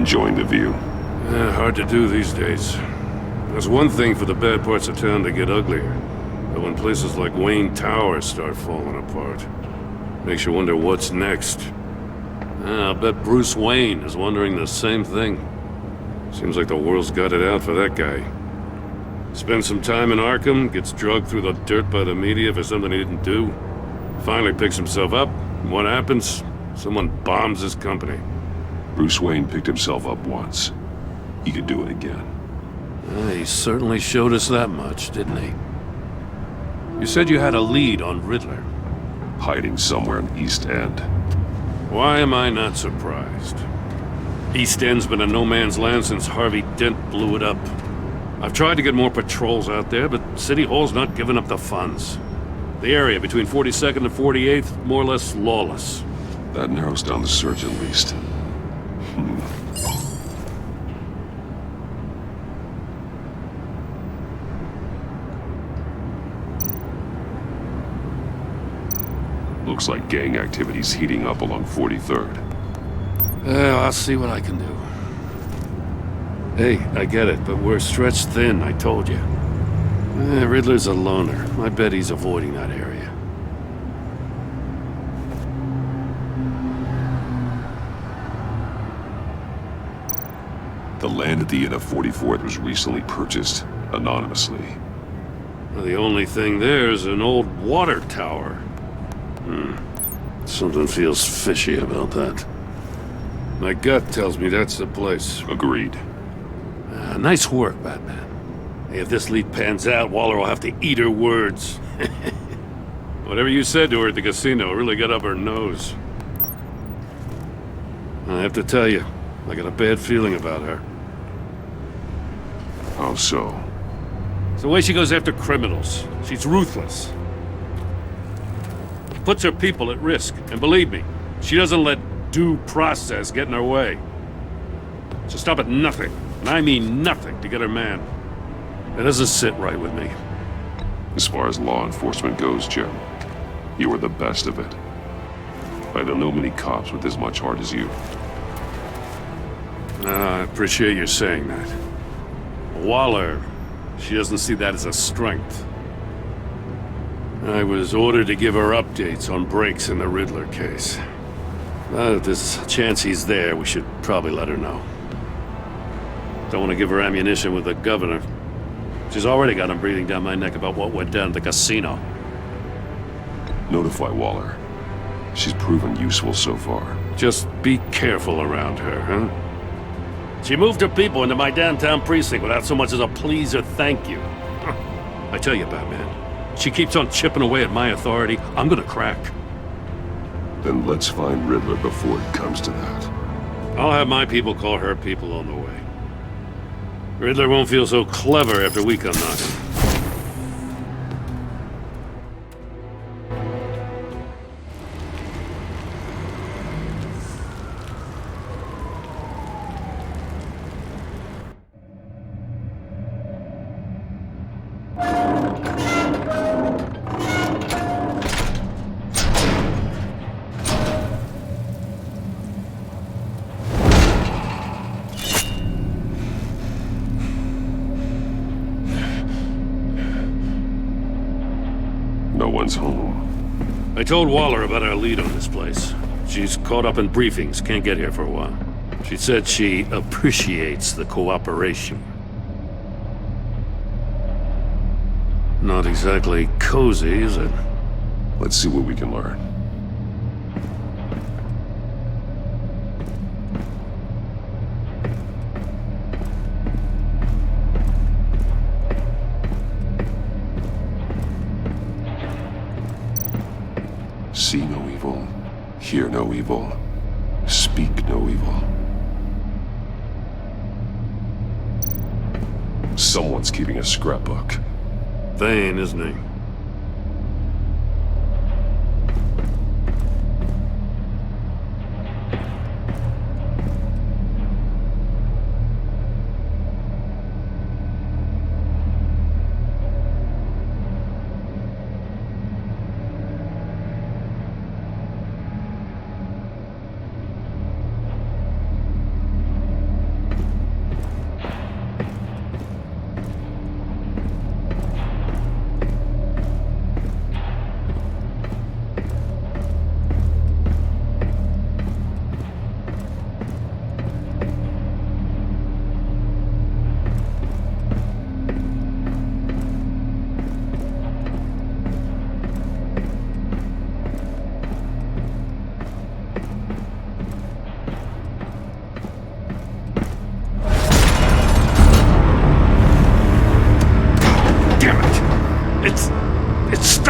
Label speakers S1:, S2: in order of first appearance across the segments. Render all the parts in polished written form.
S1: Enjoying the view?
S2: Hard to do these days. There's one thing for the bad parts of town to get uglier. But when places like Wayne Tower start falling apart, makes you wonder what's next. I'll bet Bruce Wayne is wondering the same thing. Seems like the world's got it out for that guy. Spends some time in Arkham, gets drugged through the dirt by the media for something he didn't do. Finally picks himself up, and what happens? Someone bombs his company.
S1: Bruce Wayne picked himself up once. He could do it again.
S2: He certainly showed us that much, didn't he? You said you had a lead on Riddler.
S1: Hiding somewhere in East End.
S2: Why am I not surprised? East End's been a no-man's land since Harvey Dent blew it up. I've tried to get more patrols out there, but City Hall's not giving up the funds. The area between 42nd and 48th, more or less lawless.
S1: That narrows down the search at least. Looks like gang activity's heating up along 43rd.
S2: I'll see what I can do. Hey, I get it, but we're stretched thin, I told you. Riddler's a loner. I bet he's avoiding that area.
S1: The land at the end of 44th was recently purchased anonymously.
S2: Well, the only thing there is an old water tower. Something feels fishy about that. My gut tells me that's the place.
S1: Agreed.
S2: Nice work, Batman. Hey, if this lead pans out, Waller will have to eat her words. Whatever you said to her at the casino really got up her nose. I have to tell you, I got a bad feeling about her.
S1: How so?
S2: It's the way she goes after criminals. She's ruthless. Puts her people at risk, and believe me, she doesn't let due process get in her way. She'll stop at nothing, and I mean nothing, to get her man. It doesn't sit right with me.
S1: As far as law enforcement goes, Jim, you are the best of it. I don't know many cops with as much heart as you.
S2: I appreciate you saying that. Waller, she doesn't see that as a strength. I was ordered to give her updates on breaks in the Riddler case. If there's a chance he's there, we should probably let her know. Don't want to give her ammunition with the governor. She's already got him breathing down my neck about what went down at the casino.
S1: Notify Waller. She's proven useful so far.
S2: Just be careful around her, huh? She moved her people into my downtown precinct without so much as a please or thank you. I tell you, Batman, she keeps on chipping away at my authority, I'm gonna crack.
S1: Then let's find Riddler before it comes to that.
S2: I'll have my people call her people on the way. Riddler won't feel so clever after we come knocking.
S1: No one's home.
S2: I told Waller about our lead on this place. She's caught up in briefings, can't get here for a while. She said she appreciates the cooperation. Not exactly cozy, is it?
S1: Let's see what we can learn. See no evil, hear no evil, speak no evil. Someone's keeping a scrapbook.
S2: Thane, isn't he?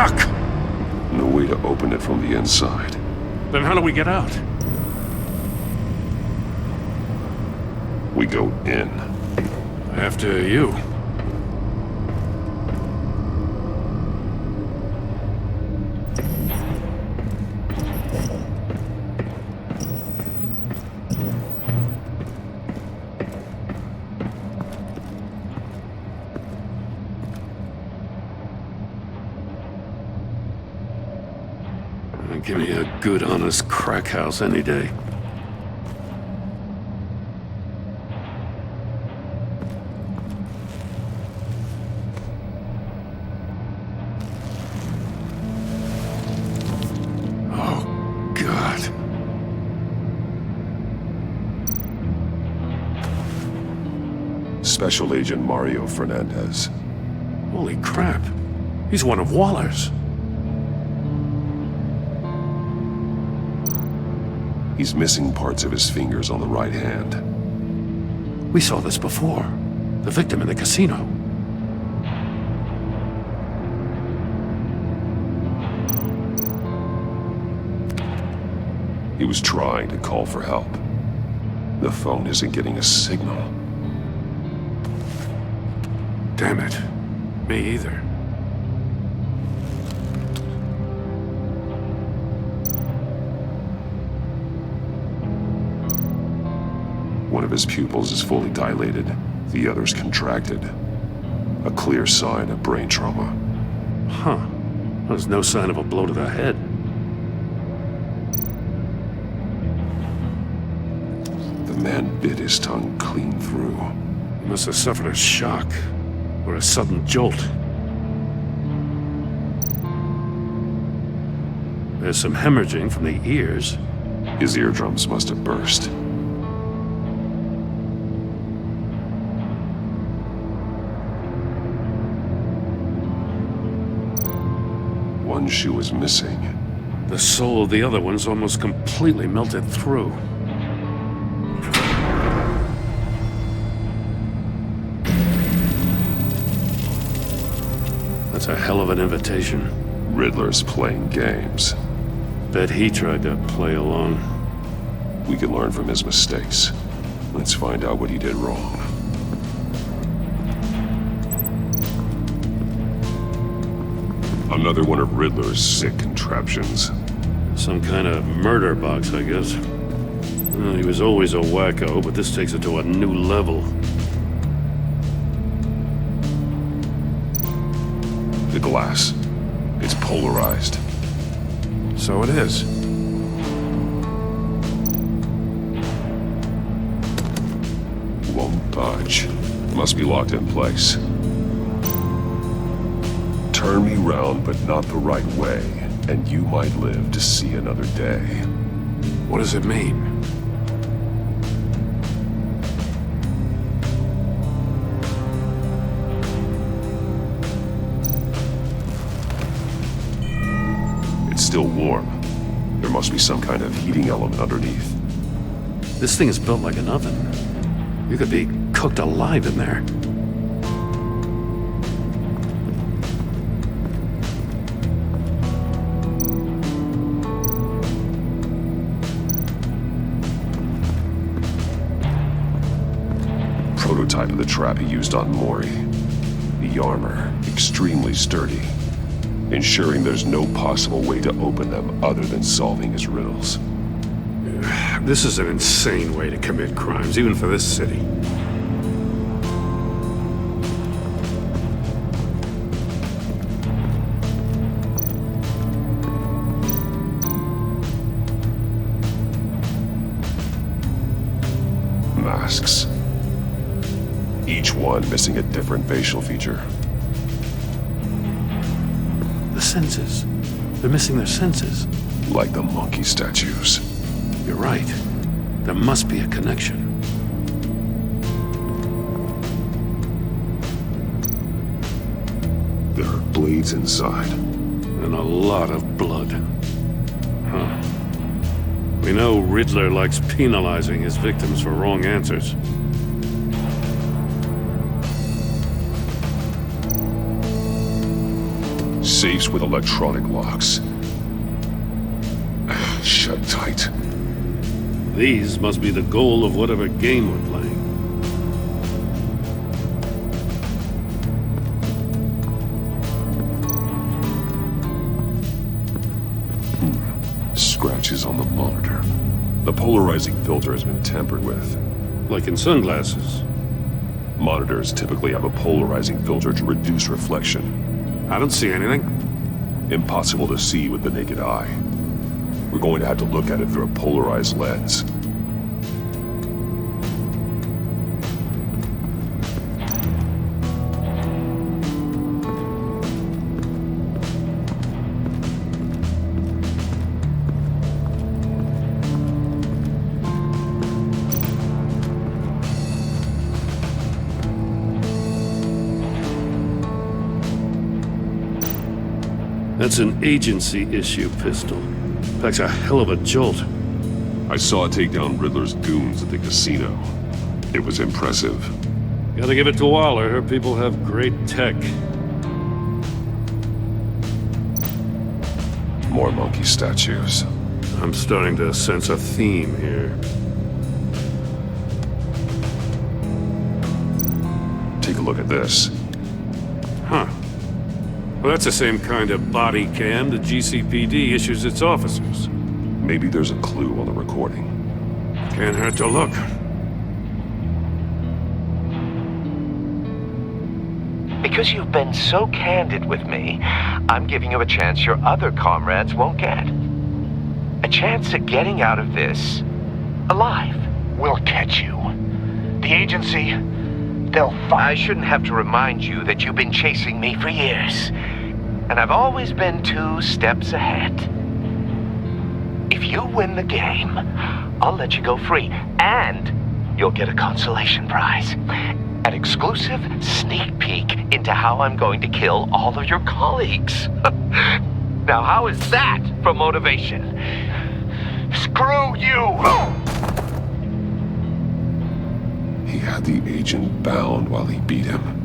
S2: stuck!
S1: No way to open it from the inside.
S2: Then how do we get out?
S1: We go in.
S2: After you. Give me a good, honest crack house any day. Oh, God.
S1: Special Agent Mario Fernandez.
S2: Holy crap. He's one of Waller's.
S1: He's missing parts of his fingers on the right hand.
S2: We saw this before. The victim in the casino.
S1: He was trying to call for help. The phone isn't getting a signal.
S2: Damn it. Me either.
S1: One of his pupils is fully dilated, the other's contracted. A clear sign of brain trauma.
S2: Huh. There's no sign of a blow to the head.
S1: The man bit his tongue clean through.
S2: He must have suffered a shock, or a sudden jolt. There's some hemorrhaging from the ears.
S1: His eardrums must have burst. One shoe is missing.
S2: The sole of the other one's almost completely melted through. That's a hell of an invitation.
S1: Riddler's playing games.
S2: Bet he tried to play along.
S1: We can learn from his mistakes. Let's find out what he did wrong. Another one of Riddler's sick contraptions.
S2: Some kind of murder box, I guess. Well, he was always a wacko, but this takes it to a new level.
S1: The glass. It's polarized.
S2: So it is.
S1: Won't budge. Must be locked in place. Turn me round, but not the right way, and you might live to see another day.
S2: What does it mean?
S1: It's still warm. There must be some kind of heating element underneath.
S2: This thing is built like an oven. You could be cooked alive in there.
S1: Prototype of the trap he used on Mori. The armor, extremely sturdy, ensuring there's no possible way to open them other than solving his riddles.
S2: This is an insane way to commit crimes, even for this city.
S1: Masks. Each one missing a different facial feature.
S2: The senses. They're missing their senses.
S1: Like the monkey statues.
S2: You're right. There must be a connection.
S1: There are blades inside.
S2: And a lot of blood. Huh. We know Riddler likes penalizing his victims for wrong answers.
S1: Safes with electronic locks. Shut tight.
S2: These must be the goal of whatever game we're playing.
S1: Scratches on the monitor. The polarizing filter has been tampered with.
S2: Like in sunglasses.
S1: Monitors typically have a polarizing filter to reduce reflection.
S2: I don't see anything.
S1: Impossible to see with the naked eye. We're going to have to look at it through a polarized lens.
S2: That's an agency-issue pistol. Packs a hell of a jolt.
S1: I saw it take down Riddler's goons at the casino. It was impressive.
S2: Gotta give it to Waller. Her people have great tech.
S1: More monkey statues.
S2: I'm starting to sense a theme here.
S1: Take a look at this.
S2: Huh. Well, that's the same kind of body cam the GCPD issues its officers.
S1: Maybe there's a clue on the recording.
S2: Can't hurt to look.
S3: Because you've been so candid with me, I'm giving you a chance your other comrades won't get. A chance at getting out of this alive.
S4: We'll catch you. The agency, they'll find...
S3: I shouldn't have to remind you that you've been chasing me for years. And I've always been 2 steps ahead. If you win the game, I'll let you go free. And you'll get a consolation prize. An exclusive sneak peek into how I'm going to kill all of your colleagues. Now, how is that for motivation?
S4: Screw you!
S1: He had the agent bound while he beat him.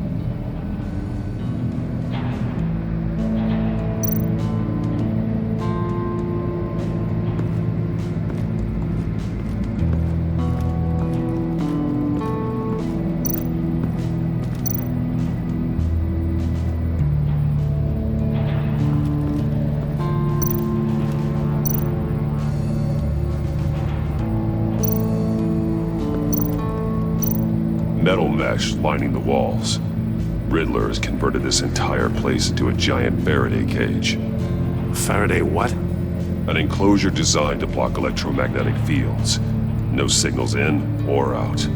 S1: Metal mesh lining the walls. Riddler has converted this entire place into a giant Faraday cage.
S2: Faraday what?
S1: An enclosure designed to block electromagnetic fields. No signals in or out.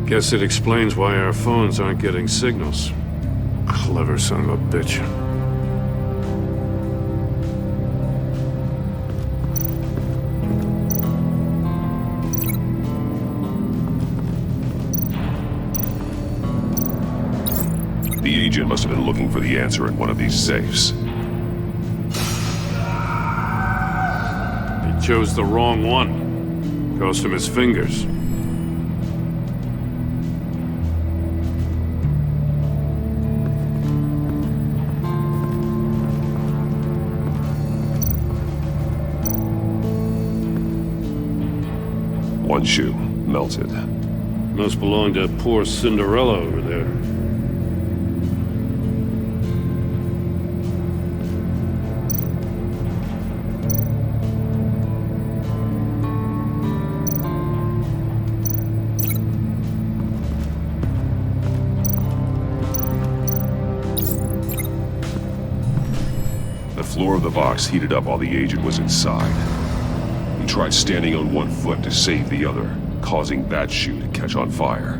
S2: Guess it explains why our phones aren't getting signals. Clever son of a bitch.
S1: The agent must have been looking for the answer in one of these safes.
S2: He chose the wrong one. Cost him his fingers.
S1: One shoe, melted.
S2: Must belong to poor Cinderella over there.
S1: The floor of the box heated up while the agent was inside. He tried standing on one foot to save the other, causing that shoe to catch on fire.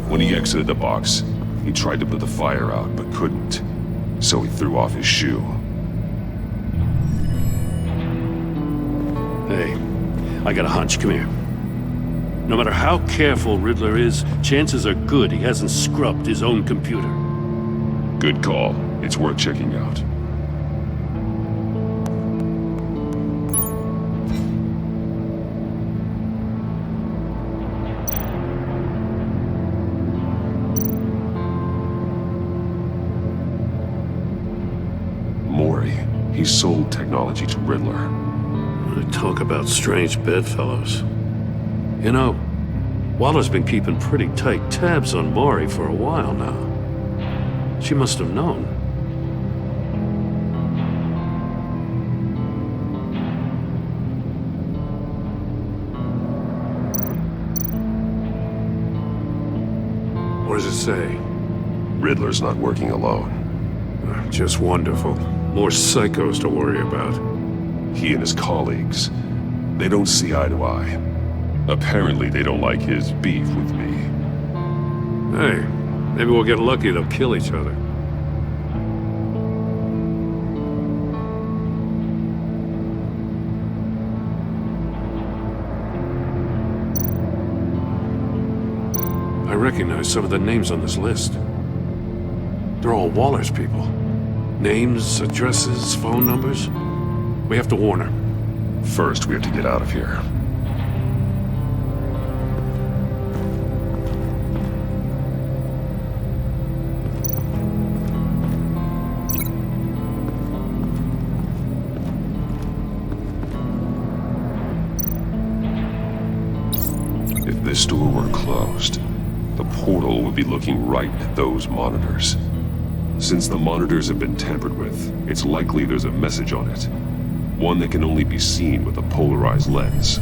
S1: When he exited the box, he tried to put the fire out, but couldn't. So he threw off his shoe.
S2: Hey, I got a hunch. Come here. No matter how careful Riddler is, chances are good he hasn't scrubbed his own computer.
S1: Good call. It's worth checking out. He sold technology to Riddler.
S2: Talk about strange bedfellows. You know, Waller's been keeping pretty tight tabs on Maury for a while now. She must have known. What does it say?
S1: Riddler's not working alone.
S2: Just wonderful. More psychos to worry about.
S1: He and his colleagues, they don't see eye to eye. Apparently they don't like his beef with me.
S2: Hey, maybe we'll get lucky, they'll kill each other. I recognize some of the names on this list. They're all Waller's people. Names, addresses, phone numbers. We have to warn her.
S1: First, we have to get out of here. If this door were closed, the portal would be looking right at those monitors. Since the monitors have been tampered with, it's likely there's a message on it. One that can only be seen with a polarized lens.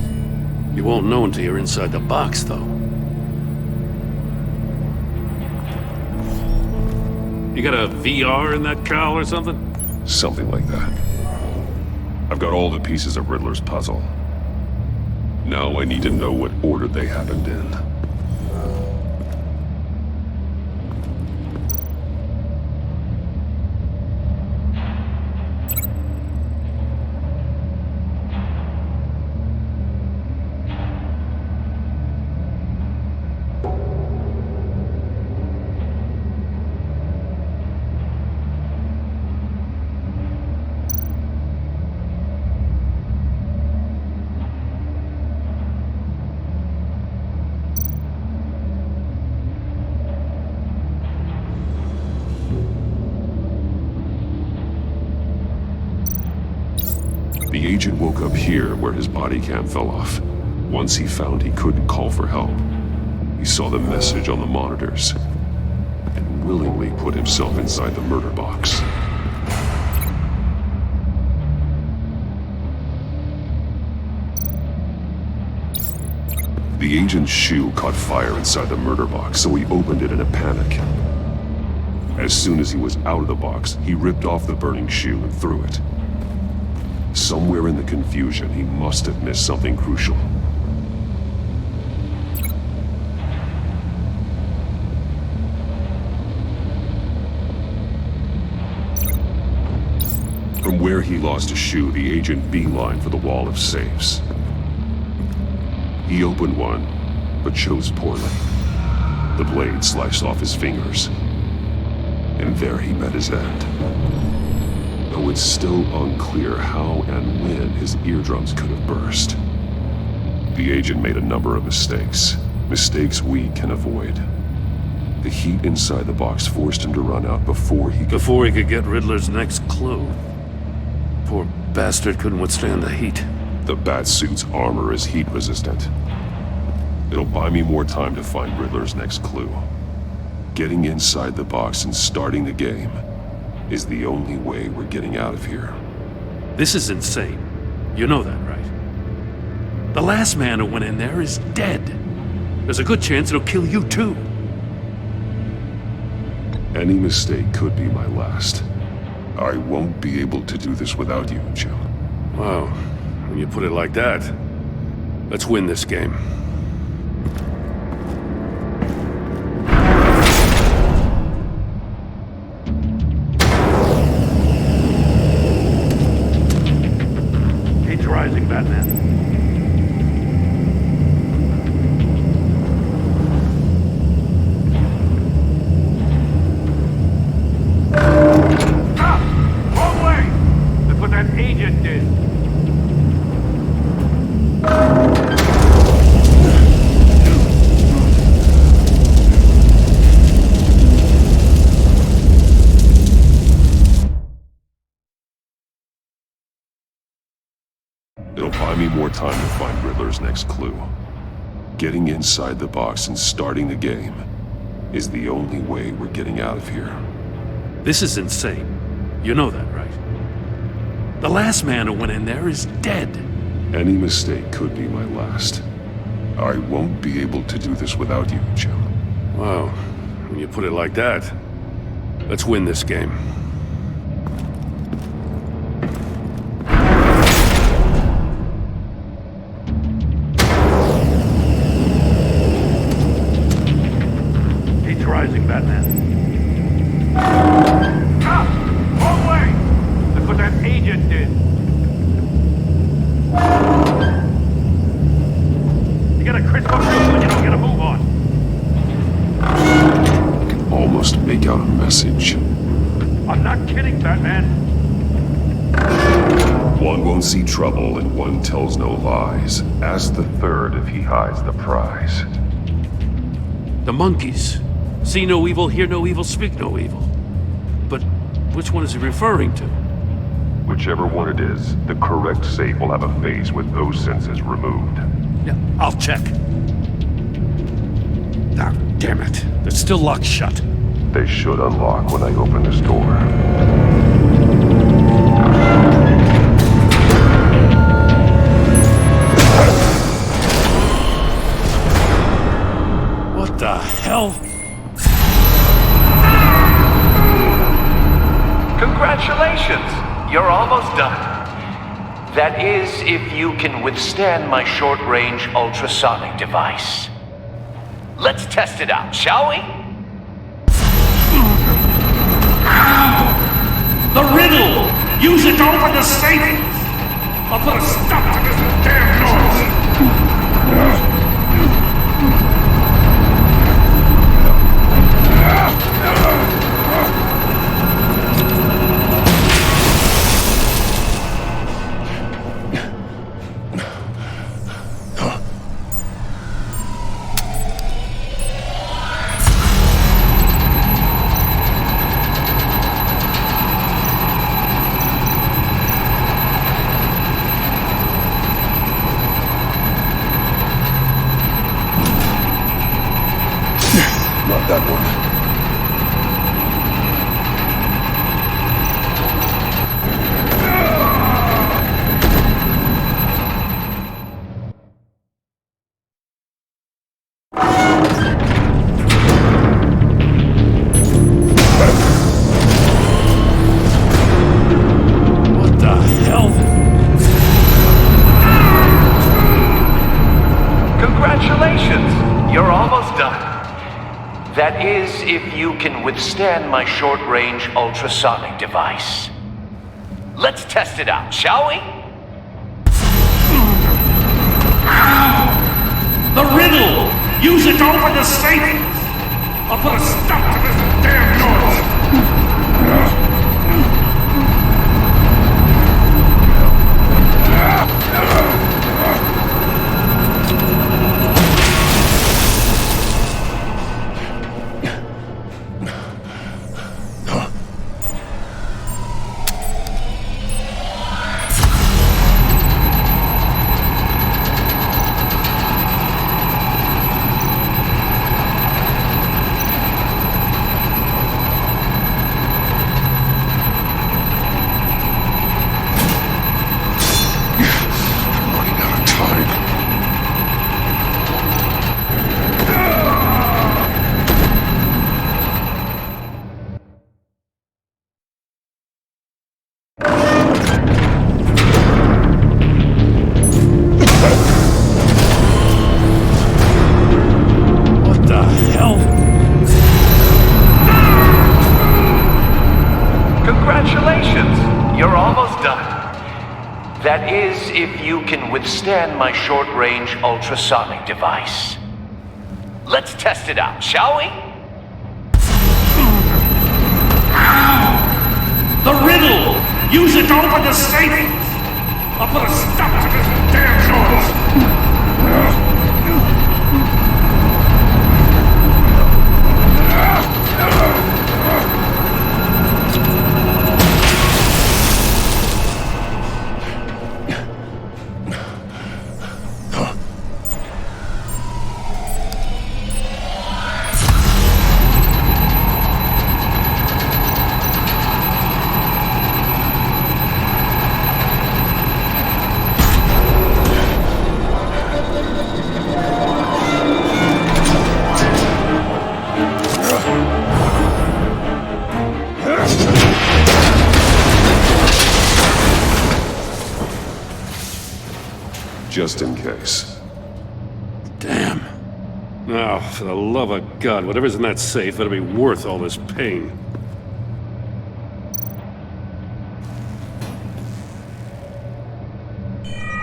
S2: You won't know until you're inside the box, though. You got a VR in that cowl or something?
S1: Something like that. I've got all the pieces of Riddler's puzzle. Now I need to know what order they happened in. The agent woke up here where his body cam fell off. Once he found he couldn't call for help, he saw the message on the monitors and willingly put himself inside the murder box. The agent's shoe caught fire inside the murder box, so he opened it in a panic. As soon as he was out of the box, he ripped off the burning shoe and threw it. Somewhere in the confusion, he must have missed something crucial. From where he lost a shoe, the agent beelined for the wall of safes. He opened one, but chose poorly. The blade sliced off his fingers, and there he met his end. Though it's still unclear how and when his eardrums could have burst. The agent made a number of mistakes. Mistakes we can avoid. The heat inside the box forced him to run out before he
S2: could get Riddler's next clue. Poor bastard couldn't withstand the heat.
S1: The Batsuit's armor is heat resistant. It'll buy me more time to find Riddler's next clue. Getting inside the box and starting the game is the only way we're getting out of here.
S2: This is insane. You know that, right? The last man who went in there is dead. There's a good chance it'll kill you too.
S1: Any mistake could be my last. I won't be able to do this without you, Jim.
S2: Wow, when you put it like that, let's win this game. Rising, Batman.
S5: Stop! Wrong way! That's what that agent did.
S1: more time to find Riddler's next clue. Getting inside the box and starting the game is the only way we're getting out of here.
S2: This is insane. You know that, right? The last man who went in there is dead.
S1: Any mistake could be my last. I won't be able to do this without you, Jim.
S2: Wow, when you put it like that, let's win this game.
S5: He's rising, Batman. Ah! Wrong way! That's what that agent did. You got a crisp up here when you don't get a move on.
S1: I can almost make out a message.
S5: I'm not kidding, Batman.
S1: One won't see trouble and one tells no lies. Ask the third if he hides the prize.
S2: The monkeys. See no evil, hear no evil, speak no evil. But which one is he referring to?
S1: Whichever one it is, the correct safe will have a phase with those senses removed.
S2: Yeah, I'll check. Ah, damn it. They're still locked shut.
S1: They should unlock when I open this door.
S2: What the hell?
S3: Congratulations! You're almost done. That is, if you can withstand my short-range ultrasonic device. Let's test it out, shall we?
S5: The riddle! Use it to open the safe! I'll put a stop to this damn noise!
S1: Not that one.
S2: What the hell?
S3: Congratulations! You're almost done. That is, if you can withstand my short-range ultrasonic device. Let's test it out, shall we?
S5: The riddle! Use it to open the safe! I'll put a stop to this damn noise!
S3: That is, if you can withstand my short-range ultrasonic device. Let's test it out, shall we?
S5: The riddle! Use it to open the safe! I'll put a stop to this damn noise!
S1: just in case.
S2: Damn. Now, for the love of God, whatever's in that safe better be worth all this pain.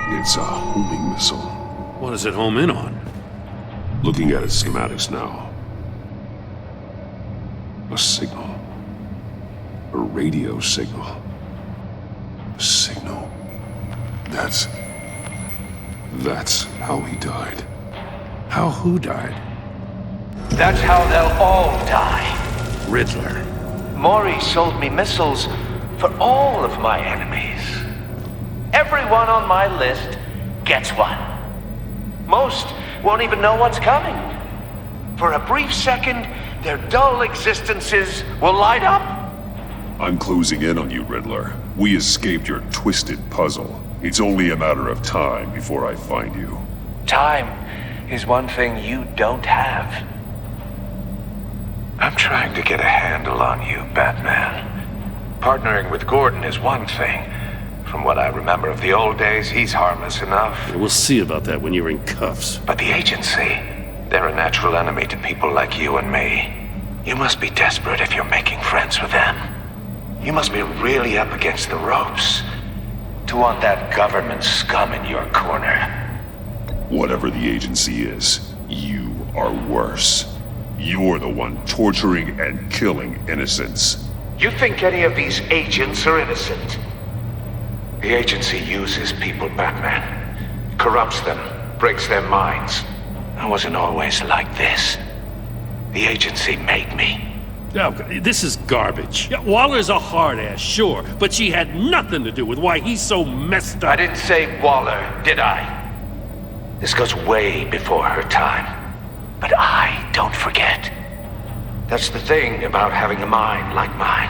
S1: It's a homing missile.
S2: What does it home in on?
S1: Looking at its schematics now. A signal. A radio signal. A signal. That's how he died.
S2: How who died?
S3: That's how they'll all die.
S2: Riddler.
S3: Maury sold me missiles for all of my enemies. Everyone on my list gets one. Most won't even know what's coming. For a brief second, their dull existences will light up.
S1: I'm closing in on you, Riddler. We escaped your twisted puzzle. It's only a matter of time before I find you.
S3: Time is one thing you don't have. I'm trying to get a handle on you, Batman. Partnering with Gordon is one thing. From what I remember of the old days, he's harmless enough.
S2: We'll see about that when you're in cuffs.
S3: But the agency, they're a natural enemy to people like you and me. You must be desperate if you're making friends with them. You must be really up against the ropes to want that government scum in your corner.
S1: Whatever the agency is, you are worse. You're the one torturing and killing innocents.
S3: You think any of these agents are innocent? The agency uses people, Batman. Corrupts them, breaks their minds. I wasn't always like this. The agency made me.
S2: Oh, this is garbage. Yeah, Waller's a hard-ass, sure, but she had nothing to do with why he's so messed up.
S3: I didn't say Waller, did I? This goes way before her time. But I don't forget. That's the thing about having a mind like mine.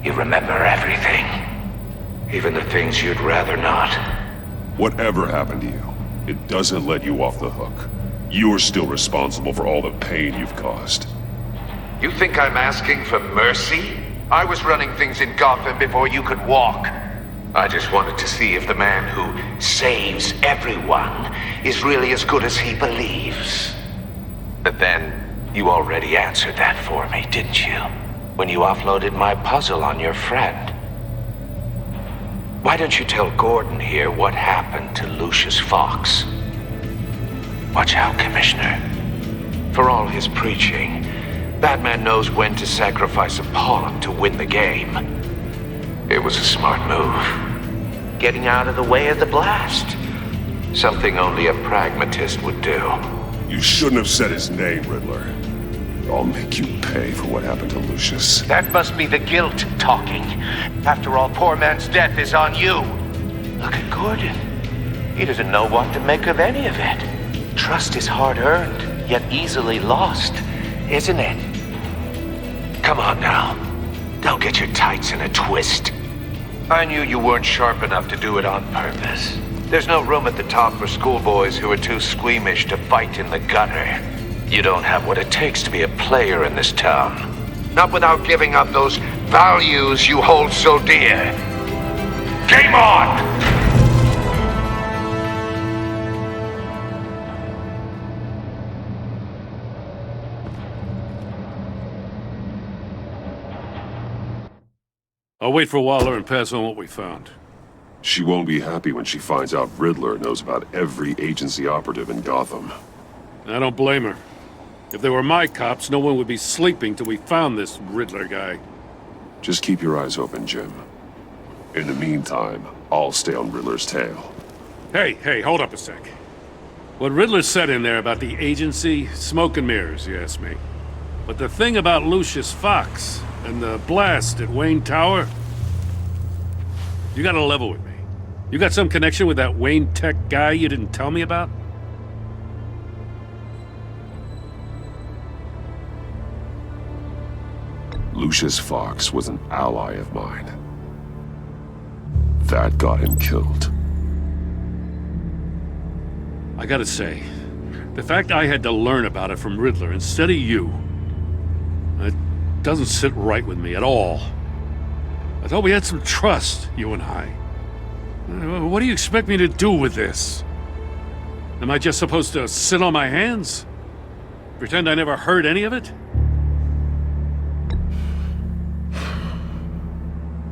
S3: You remember everything. Even the things you'd rather not.
S1: Whatever happened to you, it doesn't let you off the hook. You're still responsible for all the pain you've caused.
S3: You think I'm asking for mercy? I was running things in Gotham before you could walk. I just wanted to see if the man who saves everyone is really as good as he believes. But then, you already answered that for me, didn't you? When you offloaded my puzzle on your friend. Why don't you tell Gordon here what happened to Lucius Fox? Watch out, Commissioner. For all his preaching, Batman knows when to sacrifice a pawn to win the game. It was a smart move. Getting out of the way of the blast. Something only a pragmatist would do.
S1: You shouldn't have said his name, Riddler. I'll make you pay for what happened to Lucius.
S3: That must be the guilt talking. After all, poor man's death is on you. Look at Gordon. He doesn't know what to make of any of it. Trust is hard-earned, yet easily lost, isn't it? Come on now. Don't get your tights in a twist. I knew you weren't sharp enough to do it on purpose. There's no room at the top for schoolboys who are too squeamish to fight in the gutter. You don't have what it takes to be a player in this town. Not without giving up those values you hold so dear. Game on!
S2: I'll wait for Waller and pass on what we found.
S1: She won't be happy when she finds out Riddler knows about every agency operative in Gotham.
S2: I don't blame her. If they were my cops, no one would be sleeping till we found this Riddler guy.
S1: Just keep your eyes open, Jim. In the meantime, I'll stay on Riddler's tail.
S2: Hey, hold up a sec. What Riddler said in there about the agency, smoke and mirrors, you ask me. But the thing about Lucius Fox and the blast at Wayne Tower, you gotta level with me. You got some connection with that Wayne Tech guy you didn't tell me about?
S1: Lucius Fox was an ally of mine. That got him killed.
S2: I gotta say, the fact I had to learn about it from Riddler instead of you, it doesn't sit right with me at all. I thought we had some trust, you and I. What do you expect me to do with this? Am I just supposed to sit on my hands? Pretend I never heard any of it?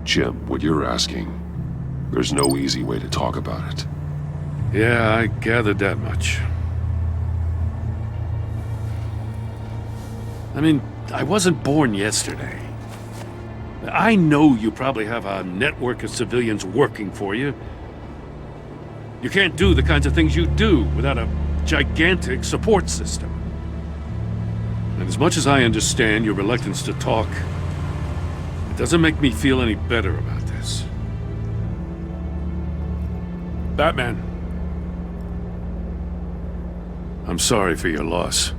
S1: Jim, what you're asking, there's no easy way to talk about it.
S2: Yeah, I gathered that much. I mean, I wasn't born yesterday. I know you probably have a network of civilians working for you. You can't do the kinds of things you do without a gigantic support system. And as much as I understand your reluctance to talk, it doesn't make me feel any better about this. Batman, I'm sorry for your loss.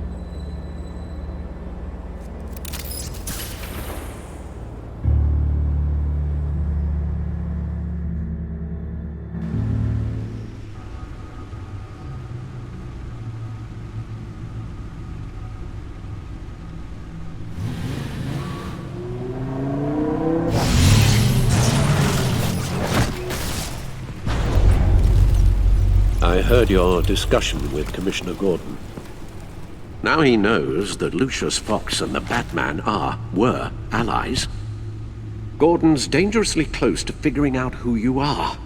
S6: I heard your discussion with Commissioner Gordon. Now he knows that Lucius Fox and the Batman were allies. Gordon's dangerously close to figuring out who you are.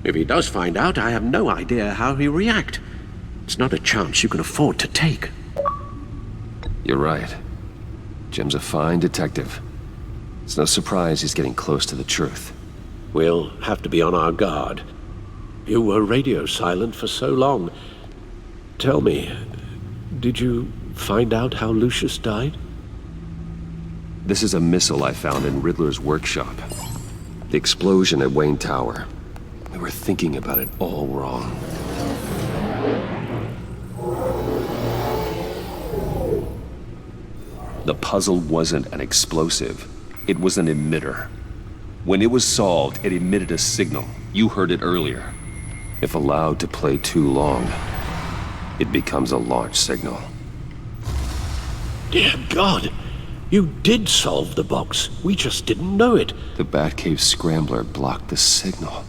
S6: If he does find out, I have no idea how he'll react. It's not a chance you can afford to take.
S7: You're right. Jim's a fine detective. It's no surprise he's getting close to the truth.
S6: We'll have to be on our guard. You were radio silent for so long. Tell me, did you find out how Lucius died?
S7: This is a missile I found in Riddler's workshop. The explosion at Wayne Tower. We were thinking about it all wrong. The puzzle wasn't an explosive. It was an emitter. When it was solved, it emitted a signal. You heard it earlier. If allowed to play too long, it becomes a launch signal.
S6: Dear God! You did solve the box. We just didn't know it.
S7: The Batcave scrambler blocked the signal.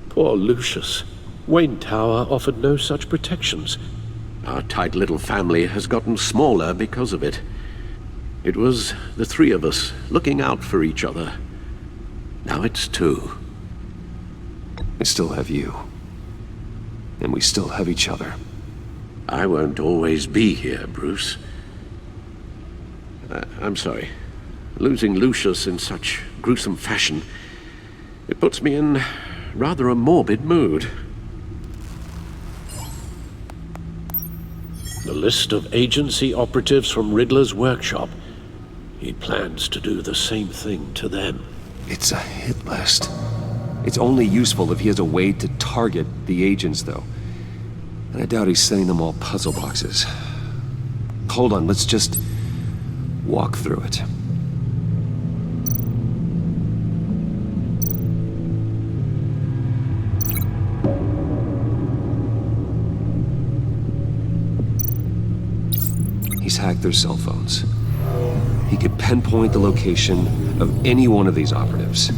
S6: Poor Lucius. Wayne Tower offered no such protections. Our tight little family has gotten smaller because of it. It was the three of us looking out for each other. Now it's two.
S7: I still have you. And we still have each other.
S6: I won't always be here, Bruce. I'm sorry. Losing Lucius in such gruesome fashion, it puts me in rather a morbid mood. The list of agency operatives from Riddler's workshop. He plans to do the same thing to them.
S7: It's a hit list. It's only useful if he has a way to target the agents, though. And I doubt he's sending them all puzzle boxes. Hold on, let's just walk through it. He's hacked their cell phones. He could pinpoint the location of any one of these operatives.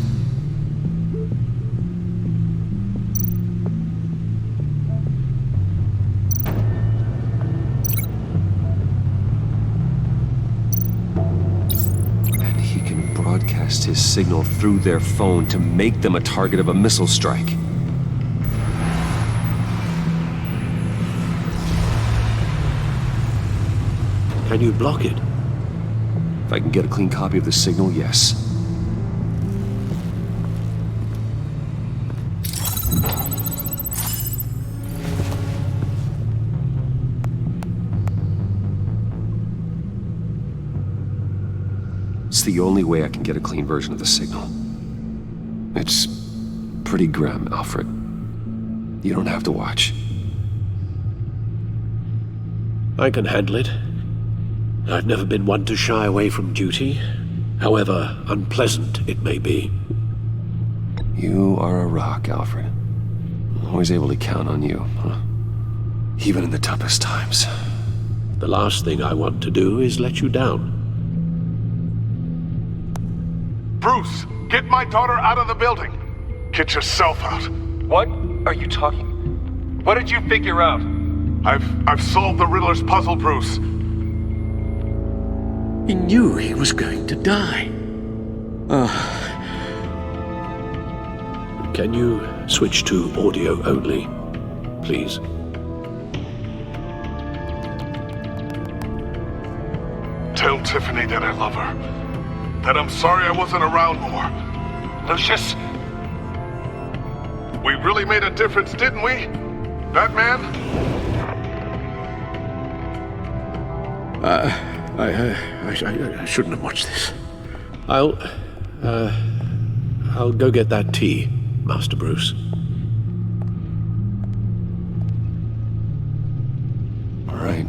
S7: And he can broadcast his signal through their phone to make them a target of a missile strike.
S6: Can you block it?
S7: If I can get a clean copy of the signal, yes. It's the only way I can get a clean version of the signal. It's pretty grim, Alfred. You don't have to watch.
S6: I can handle it. I've never been one to shy away from duty, however unpleasant it may be.
S7: You are a rock, Alfred. Always able to count on you, huh? Even in the toughest times.
S6: The last thing I want to do is let you down.
S5: Bruce, get my daughter out of the building. Get yourself out.
S8: What are you talking? What did you figure out?
S5: I've solved the Riddler's puzzle, Bruce.
S6: He knew he was going to die. Can you switch to audio only, please?
S5: Tell Tiffany that I love her. That I'm sorry I wasn't around more.
S8: Lucius?
S5: We really made a difference, didn't we? Batman?
S6: I shouldn't have watched this. I'll go get that tea, Master Bruce.
S7: All right.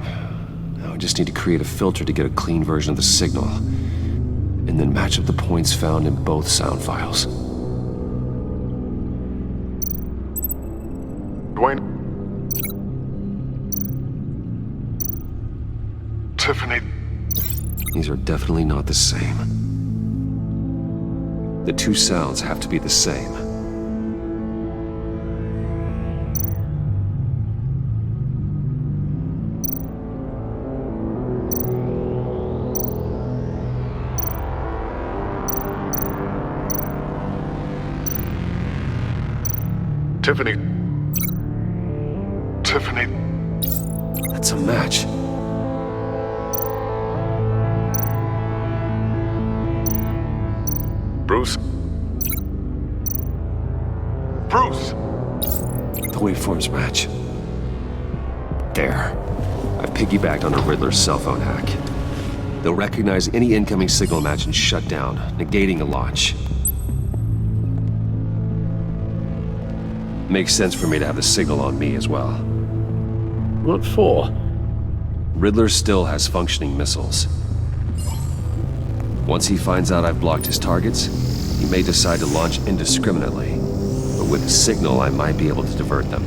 S7: Now I just need to create a filter to get a clean version of the signal, and then match up the points found in both sound files.
S5: Dwayne? Tiffany?
S7: These are definitely not the same. The two sounds have to be the same.
S5: Tiffany? Tiffany?
S7: That's a match.
S5: Bruce? Bruce!
S7: The waveforms match. There. I've piggybacked on a Riddler's cell phone hack. They'll recognize any incoming signal match and shut down, negating a launch. Makes sense for me to have the signal on me as well.
S6: What for?
S7: Riddler still has functioning missiles. Once he finds out I've blocked his targets, he may decide to launch indiscriminately. But with the signal, I might be able to divert them.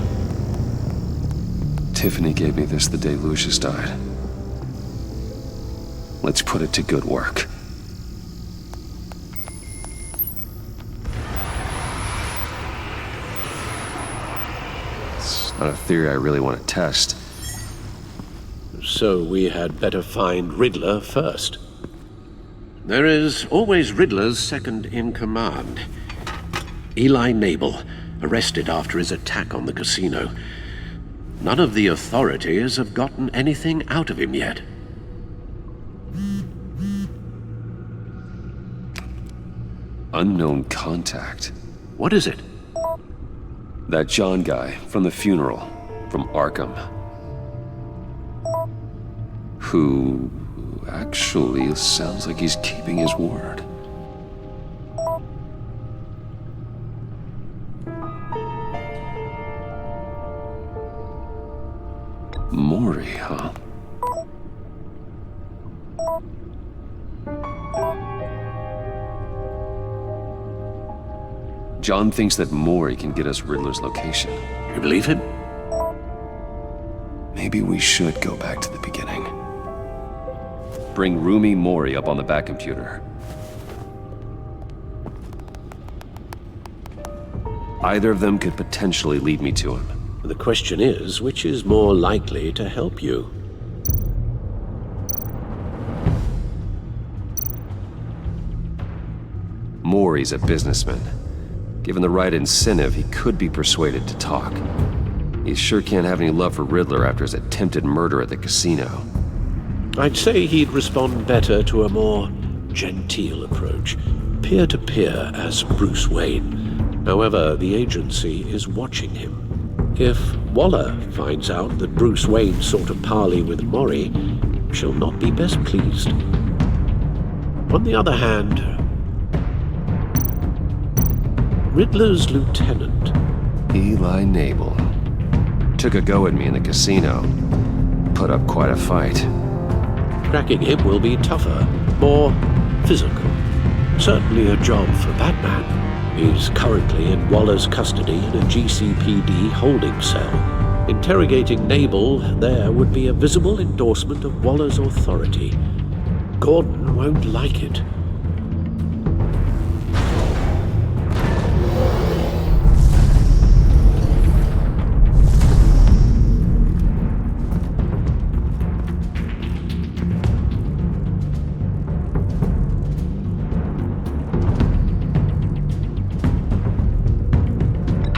S7: Tiffany gave me this the day Lucius died. Let's put it to good work. It's not a theory I really want to test.
S6: So we had better find Riddler first. There is always Riddler's second in command. Eli Nabel, arrested after his attack on the casino. None of the authorities have gotten anything out of him yet.
S7: Unknown contact.
S6: What is it?
S7: That John guy from the funeral, from Arkham. Who actually sounds like he's keeping his word. Maury, huh? John thinks that Maury can get us Riddler's location.
S6: You believe him?
S7: Maybe we should go back to the beginning. Bring Roomy Maury up on the back computer. Either of them could potentially lead me to him.
S6: The question is, which is more likely to help you?
S7: Maury's a businessman. Given the right incentive, he could be persuaded to talk. He sure can't have any love for Riddler after his attempted murder at the casino.
S6: I'd say he'd respond better to a more genteel approach, peer-to-peer as Bruce Wayne. However, the agency is watching him. If Waller finds out that Bruce Wayne sought a parley with Maury, she'll not be best pleased. On the other hand, Riddler's lieutenant,
S7: Eli Nabel, took a go at me in the casino. Put up quite a fight.
S6: cracking him will be tougher, more physical. Certainly a job for Batman. He's currently in Waller's custody in a GCPD holding cell. Interrogating Nabel there would be a visible endorsement of Waller's authority. Gordon won't like it.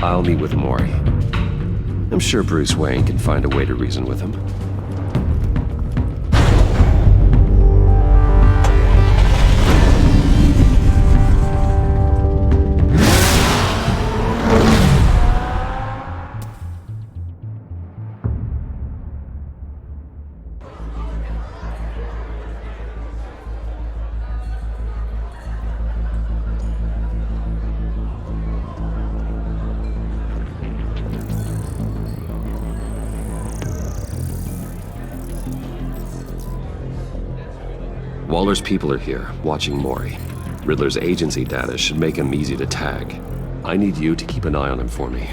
S7: I'll meet with Maury. I'm sure Bruce Wayne can find a way to reason with him. Waller's people are here, watching Maury. Riddler's agency data should make him easy to tag. I need you to keep an eye on him for me.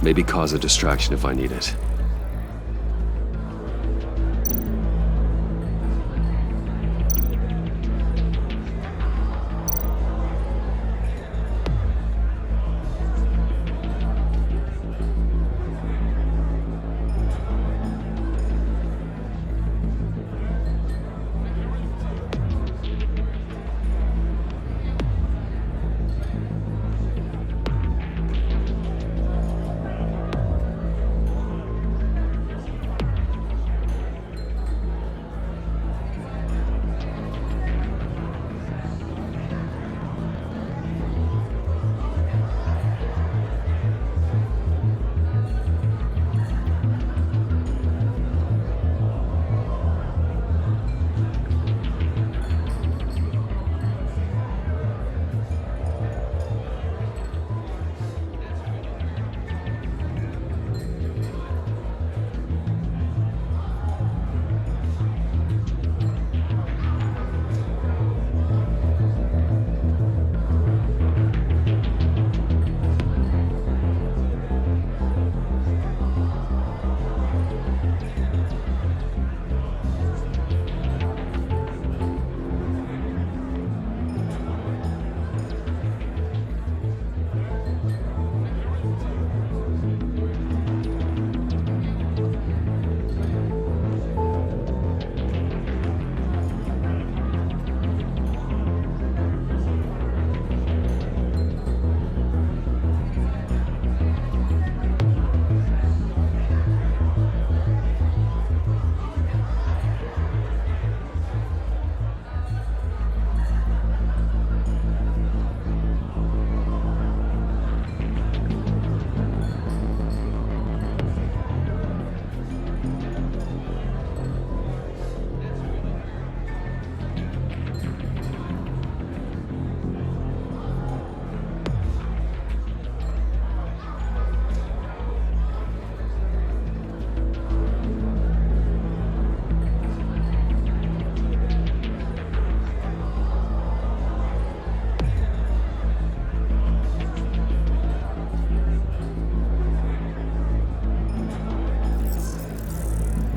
S7: Maybe cause a distraction if I need it.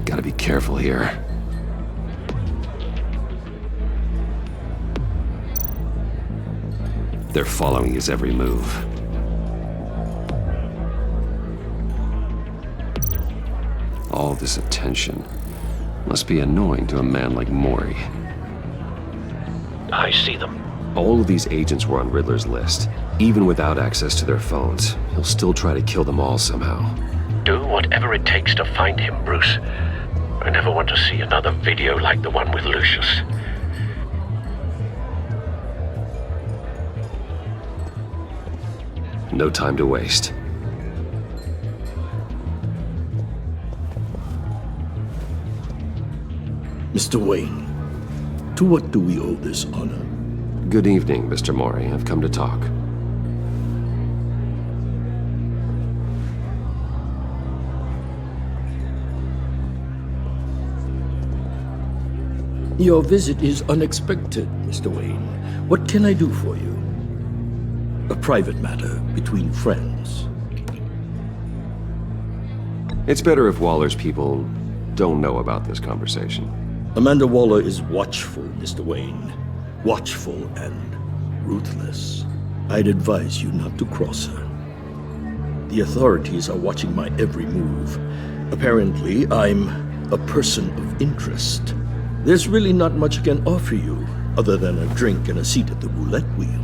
S7: Gotta be careful here. They're following his every move. All this attention must be annoying to a man like Maury.
S6: I see them.
S7: All of these agents were on Riddler's list. Even without access to their phones, he'll still try to kill them all somehow.
S6: Do whatever it takes to find him, Bruce. I never want to see another video like the one with Lucius.
S7: No time to waste.
S9: Mr. Wayne, to what do we owe this honor?
S7: Good evening, Mr. Maury. I've come to talk.
S9: Your visit is unexpected, Mr. Wayne. What can I do for you? A private matter between friends.
S7: It's better if Waller's people don't know about this conversation.
S9: Amanda Waller is watchful, Mr. Wayne. Watchful and ruthless. I'd advise you not to cross her. The authorities are watching my every move. Apparently, I'm a person of interest. There's really not much I can offer you, other than a drink and a seat at the roulette wheel.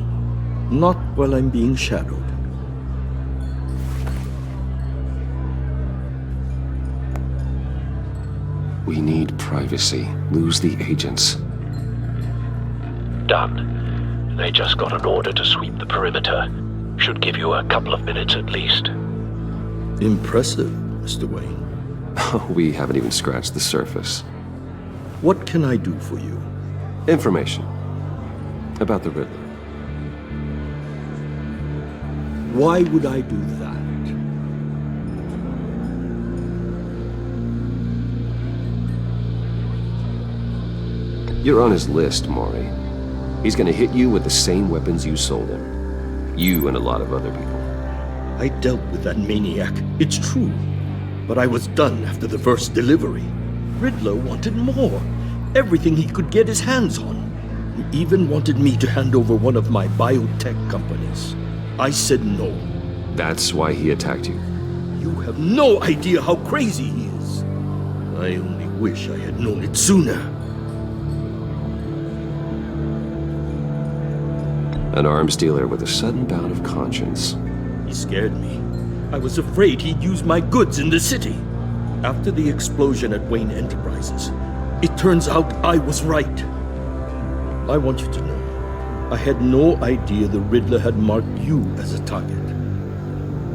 S9: Not while I'm being shadowed.
S7: We need privacy. Lose the agents.
S10: Done. They just got an order to sweep the perimeter. Should give you a couple of minutes at least.
S9: Impressive, Mr. Wayne.
S7: We haven't even scratched the surface.
S9: What can I do for you?
S7: Information. About the Riddler.
S9: Why would I do that?
S7: You're on his list, Maury. He's gonna hit you with the same weapons you sold him. You and a lot of other people.
S9: I dealt with that maniac, it's true. But I was done after the first delivery. Riddler wanted more. Everything he could get his hands on. He even wanted me to hand over one of my biotech companies. I said no.
S7: That's why he attacked you.
S9: You have no idea how crazy he is. I only wish I had known it sooner.
S7: An arms dealer with a sudden bout of conscience.
S9: He scared me. I was afraid he'd use my goods in the city. After the explosion at Wayne Enterprises, it turns out I was right. I want you to know, I had no idea the Riddler had marked you as a target.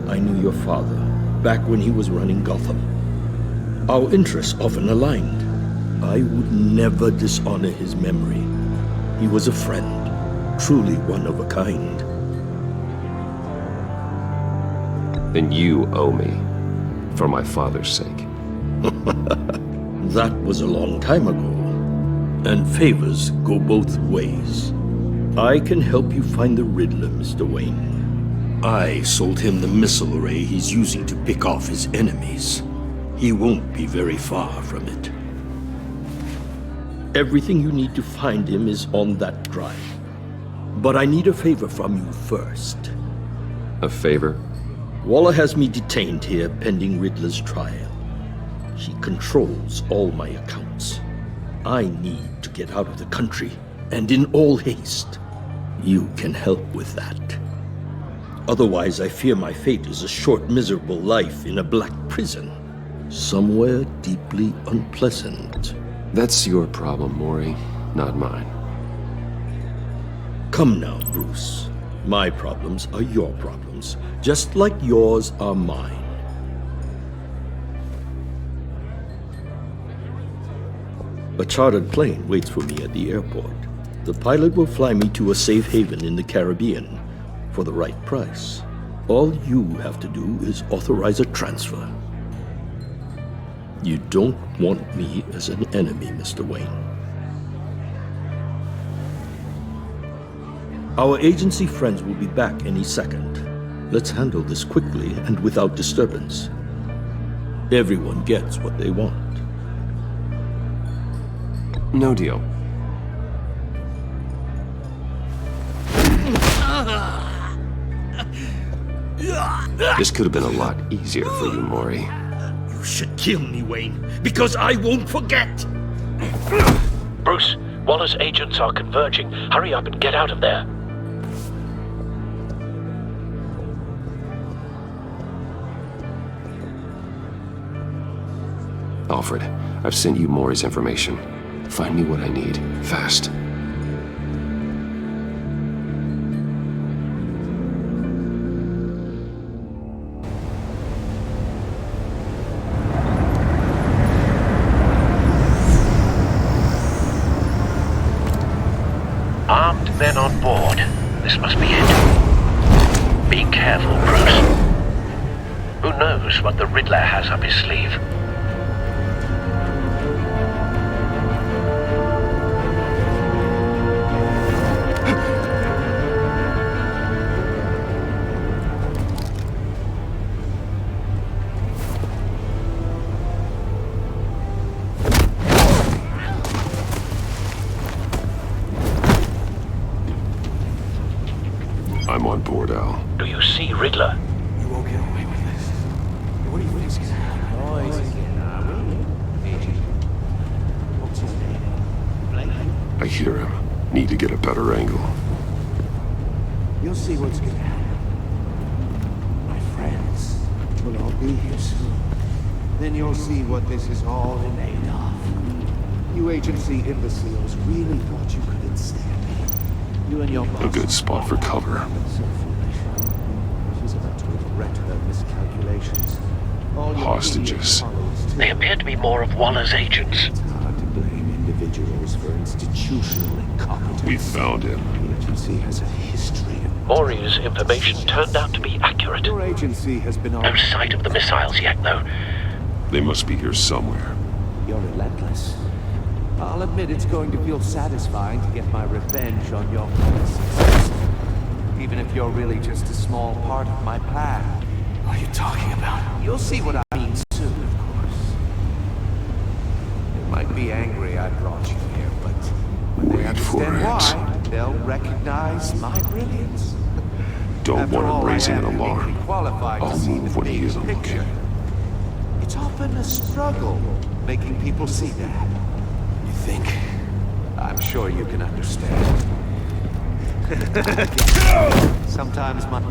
S9: I knew your father, back when he was running Gotham. Our interests often aligned. I would never dishonor his memory. He was a friend, truly one of a kind.
S7: Then you owe me, for my father's sake.
S9: That was a long time ago. And favors go both ways. I can help you find the Riddler, Mr. Wayne. I sold him the missile array he's using to pick off his enemies. He won't be very far from it. Everything you need to find him is on that drive. But I need a favor from you first.
S7: A favor?
S9: Waller has me detained here pending Riddler's trial. She controls all my accounts. I need to get out of the country, and in all haste. You can help with that. Otherwise, I fear my fate is a short, miserable life in a black prison. Somewhere deeply unpleasant.
S7: That's your problem, Maury, not mine.
S9: Come now, Bruce. My problems are your problems, just like yours are mine. A chartered plane waits for me at the airport. The pilot will fly me to a safe haven in the Caribbean for the right price. All you have to do is authorize a transfer. You don't want me as an enemy, Mr. Wayne. Our agency friends will be back any second. Let's handle this quickly and without disturbance. Everyone gets what they want.
S7: No deal. This could have been a lot easier for you, Maury.
S9: You should kill me, Wayne, because I won't forget!
S10: Bruce, Waller's agents are converging. Hurry up and get out of there.
S7: Alfred, I've sent you Maury's information. Find me what I need, fast.
S10: Armed men on board. This must be it. Be careful, Bruce. Who knows what the Riddler has up his sleeve?
S7: I'm on board, Al.
S10: Do you see Riddler?
S5: You won't get away with this. What do you think's gonna happen?
S7: I hear him. Need to get a better angle.
S5: You'll see what's gonna happen. My friends will all be here soon. Then you'll see what this is all in aid of.
S11: You agency imbeciles really thought you could ensnare me. You and your boss.
S1: A good spot for cover.
S11: So foolish. She's about to regret her miscalculations. All your
S1: Hostages.
S11: idiot colleagues, too.
S10: They appear to be more of Waller's agents.
S11: It's hard to blame individuals for institutional incompetence.
S1: We found him.
S11: The agency has a history of...
S10: Mori's information turned out to be accurate.
S11: Your agency has been on...
S10: No sight of the missiles yet, though.
S1: They must be here somewhere.
S11: You're relentless. I'll admit it's going to feel satisfying to get my revenge on your predecessors. Even if you're really just a small part of my plan. What are you talking about? You'll see what I mean soon, of course. They might be angry I brought you here, but when they
S1: Wait for
S11: understand
S1: it.
S11: why, they'll recognize my brilliance.
S1: Don't
S11: After
S1: want
S11: all,
S1: him
S11: I
S1: raising
S11: am
S1: an alarm.
S11: uniquely qualified to
S1: I'll
S11: see
S1: move
S11: the
S1: when he
S11: big
S1: isn't
S11: picture.
S1: looking.
S11: It's often a struggle making people see that. You think? I'm sure you can understand. Sometimes my...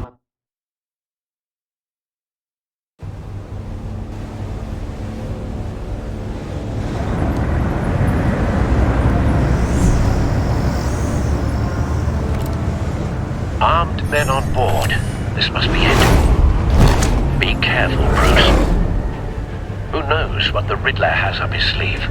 S10: Armed men on board. This must be it. Be careful, Bruce. Who knows what the Riddler has up his sleeve?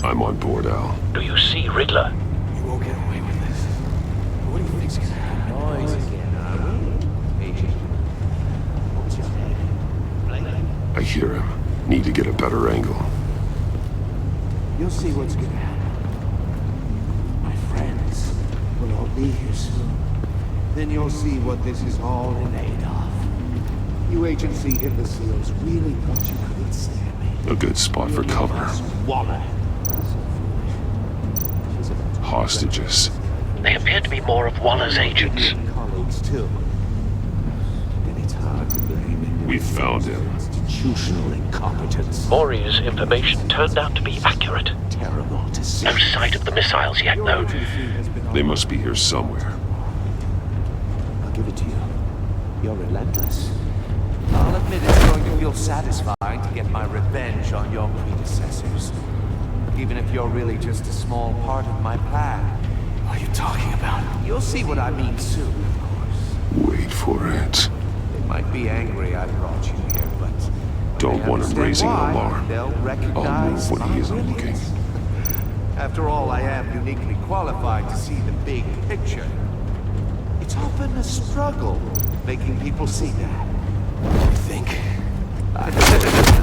S1: I'm on board, Al.
S10: Do you see Riddler?
S11: You won't get away with this. What do you think's gonna happen? Noise again, are we? Agent. What's your name?
S1: I hear him. Need to get a better angle.
S11: You'll see what's gonna happen. My friends will all be here soon. Then you'll see what this is all in aid of. You agency imbeciles really thought you could ensnare me.
S1: A good spot for cover.
S11: Waller.
S1: Hostages.
S10: They appear to be more of Waller's agents.
S11: Colleagues too. And it's hard to blame
S1: We found him.
S11: institutional incompetence.
S10: Mori's information turned out to be accurate.
S11: Terrible to see.
S10: No sight of the missiles yet,
S11: Your
S10: though.
S11: agency has been on-
S1: They must be here somewhere.
S11: I'll give it to you. You're relentless. I'll admit it's going to feel satisfying to get my revenge on your predecessors. Even if you're really just a small part of my plan. What are you talking about? You'll see what I mean soon, of course.
S1: Wait for it.
S11: They might be angry I brought you here, but... when
S1: Don't
S11: they
S1: want him
S11: understand
S1: raising an
S11: why,
S1: alarm.
S11: They'll recognize
S1: when he
S11: my
S1: isn't
S11: brilliance. After all, I am uniquely qualified to see the big picture. It's often a struggle making people see that. I think. I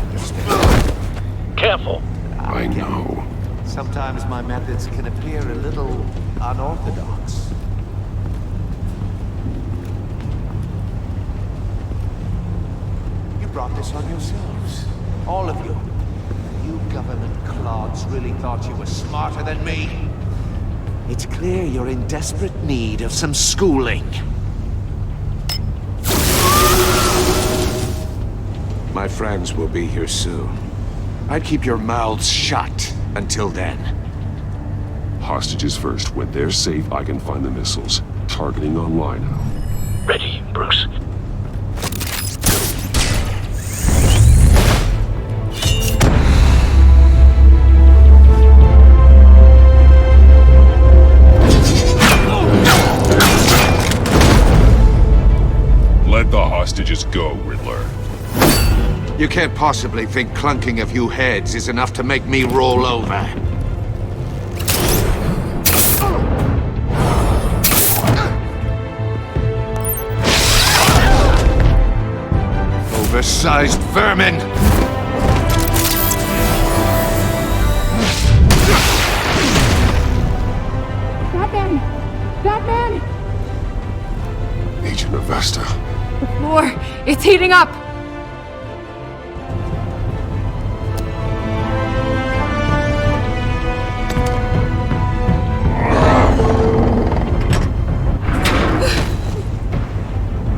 S11: understand.
S10: Careful.
S1: I know.
S11: Sometimes my methods can appear a little unorthodox. You brought this on yourselves. All of you. You government clods really thought you were smarter than me. It's clear you're in desperate need of some schooling. My friends will be here soon. I'd keep your mouths shut until then.
S1: Hostages first. When they're safe, I can find the missiles. Targeting online now.
S10: Ready, Bruce.
S1: Let the hostages go, Riddler.
S11: You can't possibly think clunking a few heads is enough to make me roll over. Oversized vermin!
S12: Batman! Batman!
S1: Agent Avesta.
S12: The floor! It's heating up!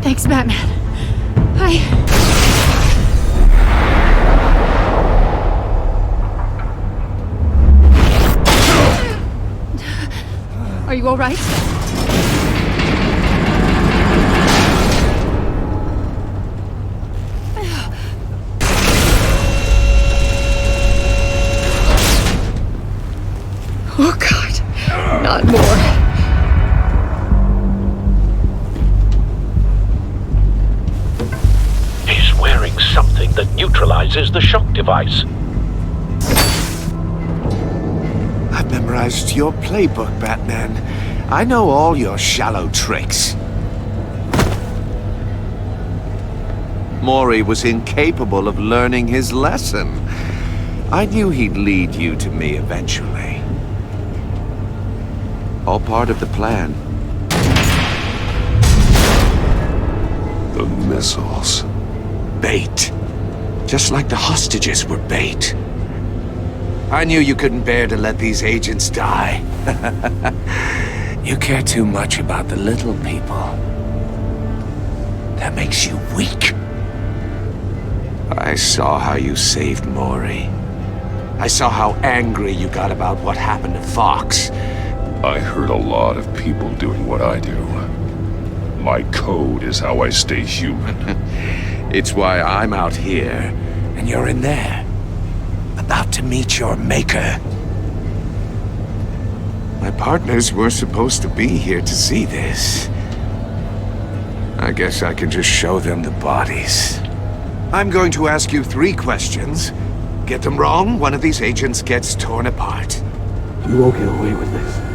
S12: Thanks, Batman. Are you all right? Oh, God. Not more.
S10: He's wearing something that neutralizes the shock device.
S11: I've memorized your playbook, Batman. I know all your shallow tricks. Mori was incapable of learning his lesson. I knew he'd lead you to me eventually. All part of the plan.
S1: The missiles.
S11: Bait. Just like the hostages were bait. I knew you couldn't bear to let these agents die. You care too much about the little people. That makes you weak. I saw how you saved Mori. I saw how angry you got about what happened to Fox.
S1: I hurt a lot of people doing what I do. My code is how I stay human.
S11: It's why I'm out here, and you're in there. About to meet your maker. My partners were supposed to be here to see this. I guess I can just show them the bodies. I'm going to ask you 3 questions. Get them wrong, one of these agents gets torn apart.
S6: You won't get away with this.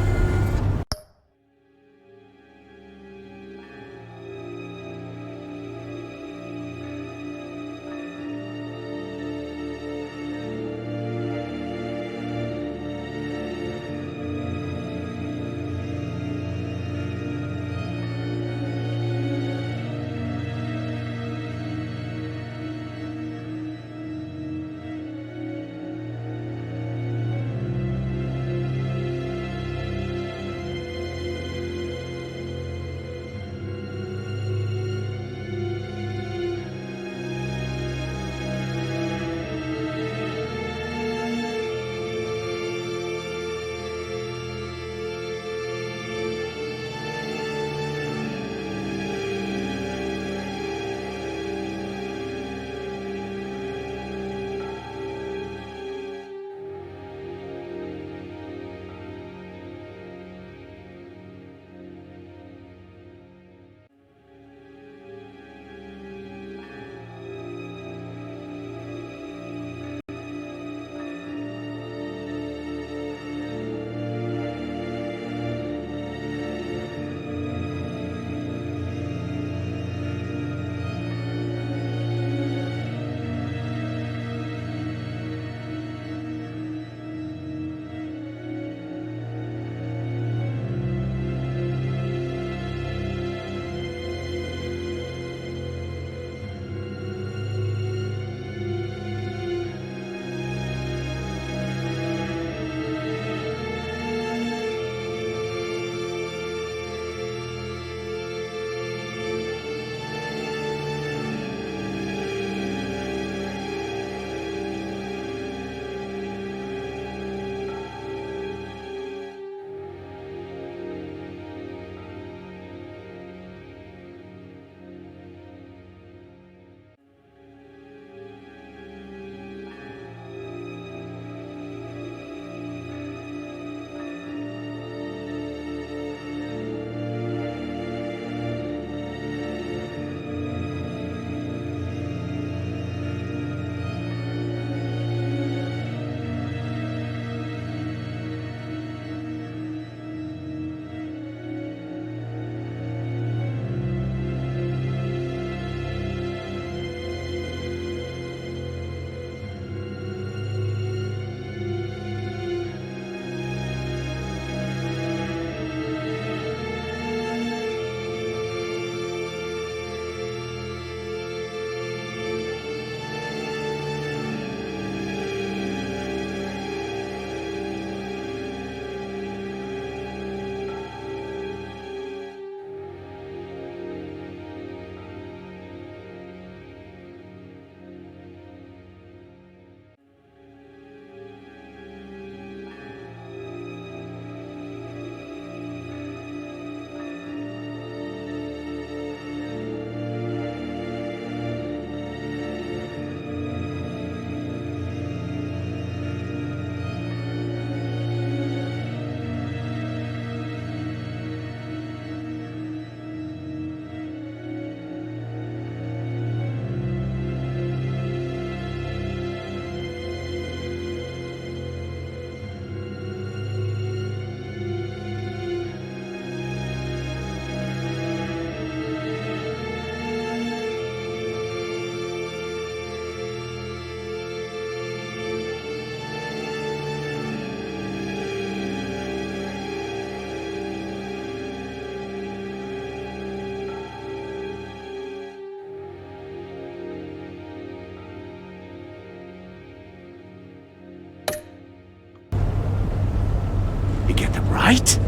S4: You get them right,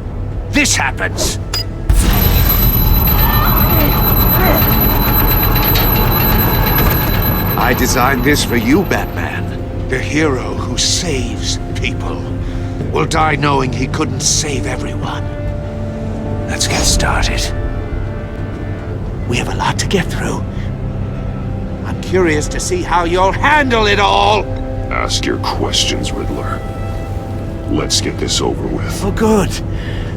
S4: this happens. I designed this for you, Batman. The hero who saves people will die knowing he couldn't save everyone. Let's get started. We have a lot to get through. I'm curious to see how you'll handle it all.
S1: Ask your questions, Riddler. Let's get this over with.
S4: Oh, good.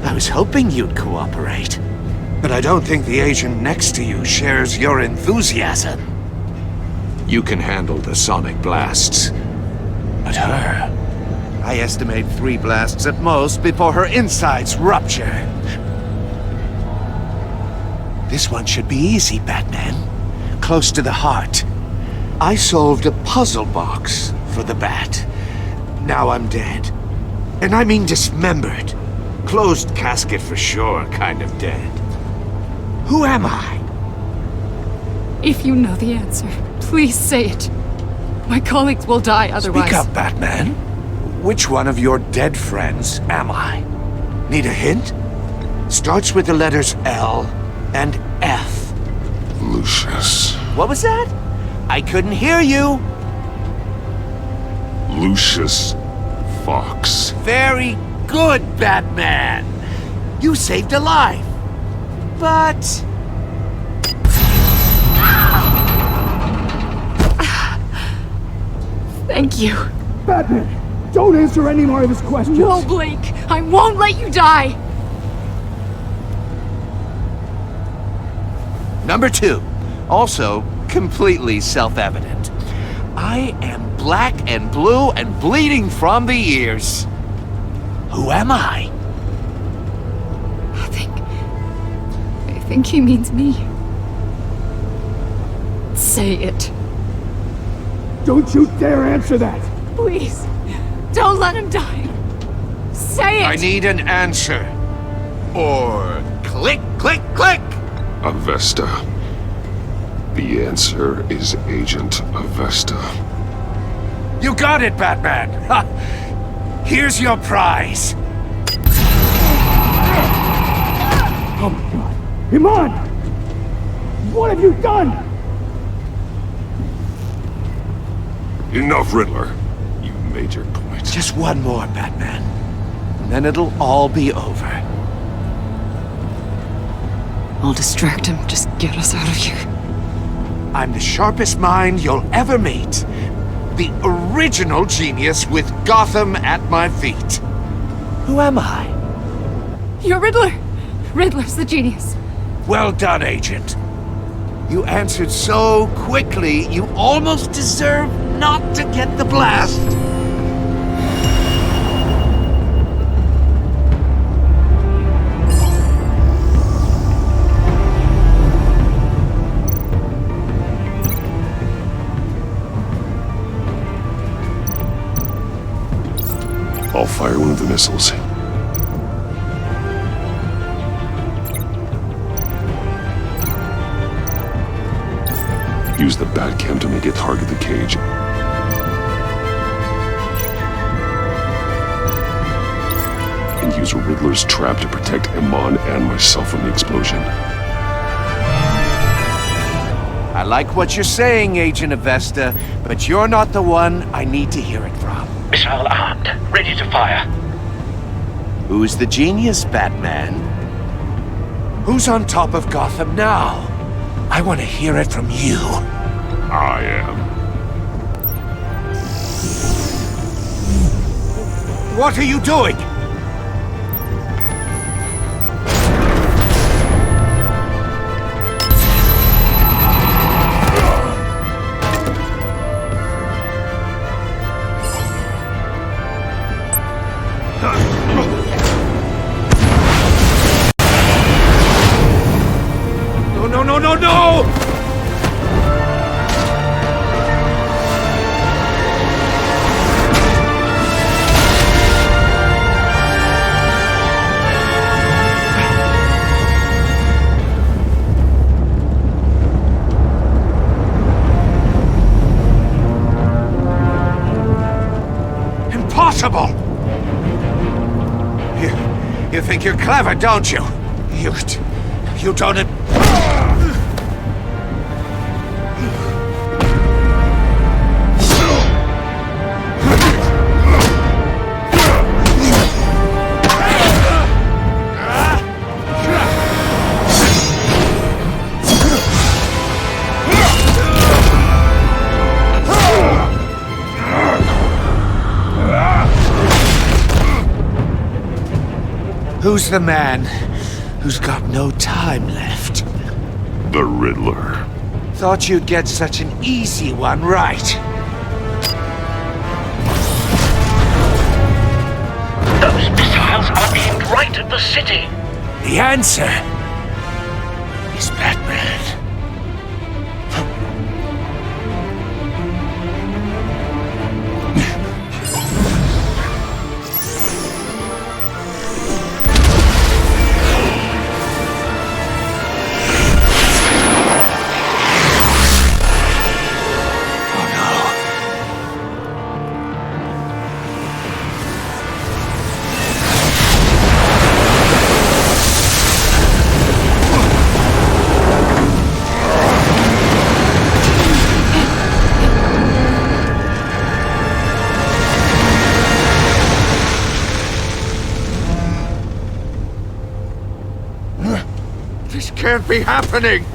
S4: I was hoping you'd cooperate. But I don't think the agent next to you shares your enthusiasm. You can handle the sonic blasts. But her... I estimate 3 blasts at most before her insides rupture. This one should be easy, Batman. Close to the heart. I solved a puzzle box for the Bat. Now I'm dead. And I mean dismembered. Closed casket for sure, kind of dead. Who am I?
S12: If you know the answer, please say it. My colleagues will die otherwise.
S4: Speak up, Batman. Which one of your dead friends am I? Need a hint? Starts with the letters L and F.
S1: Lucius.
S4: What was that? I couldn't hear you.
S1: Lucius Fox.
S4: Very good, Batman. You saved a life. But...
S12: Thank you.
S5: Batman, don't answer any more of his questions.
S12: No, Blake. I won't let you die.
S4: Number 2. Also, completely self-evident. I am black and blue and bleeding from the ears. Who am I?
S12: I think he means me. Say it.
S5: Don't you dare answer that!
S12: Please. Don't let him die. Say it!
S4: I need an answer. Or click, click, click!
S1: Avesta. The answer is Agent Avesta.
S4: You got it, Batman! Ha. Here's your prize.
S5: Oh my god. Iman! What have you done?
S1: Enough, Riddler. You made your point.
S4: Just one more, Batman. And then it'll all be over.
S12: I'll distract him. Just get us out of here.
S4: I'm the sharpest mind you'll ever meet. The original genius with Gotham at my feet. Who am I?
S12: You're Riddler. Riddler's the genius.
S4: Well done, Agent. You answered so quickly, you almost deserve not to get the blast.
S1: I'll fire one of the missiles. Use the Batcam to make it target the cage. And use Riddler's trap to protect Iman and myself from the explosion.
S4: I like what you're saying, Agent Avesta, but you're not the one I need to hear it from.
S10: Missile armed, ready to fire.
S4: Who's the genius, Batman? Who's on top of Gotham now? I want to hear it from you.
S1: I am.
S4: What are you doing? No! Impossible! You think you're clever, don't you? You don't... Who's the man who's got no time left?
S1: The Riddler.
S4: Thought you'd get such an easy one right.
S10: Those missiles are aimed right at the city.
S4: The answer is Batman. This can't be happening!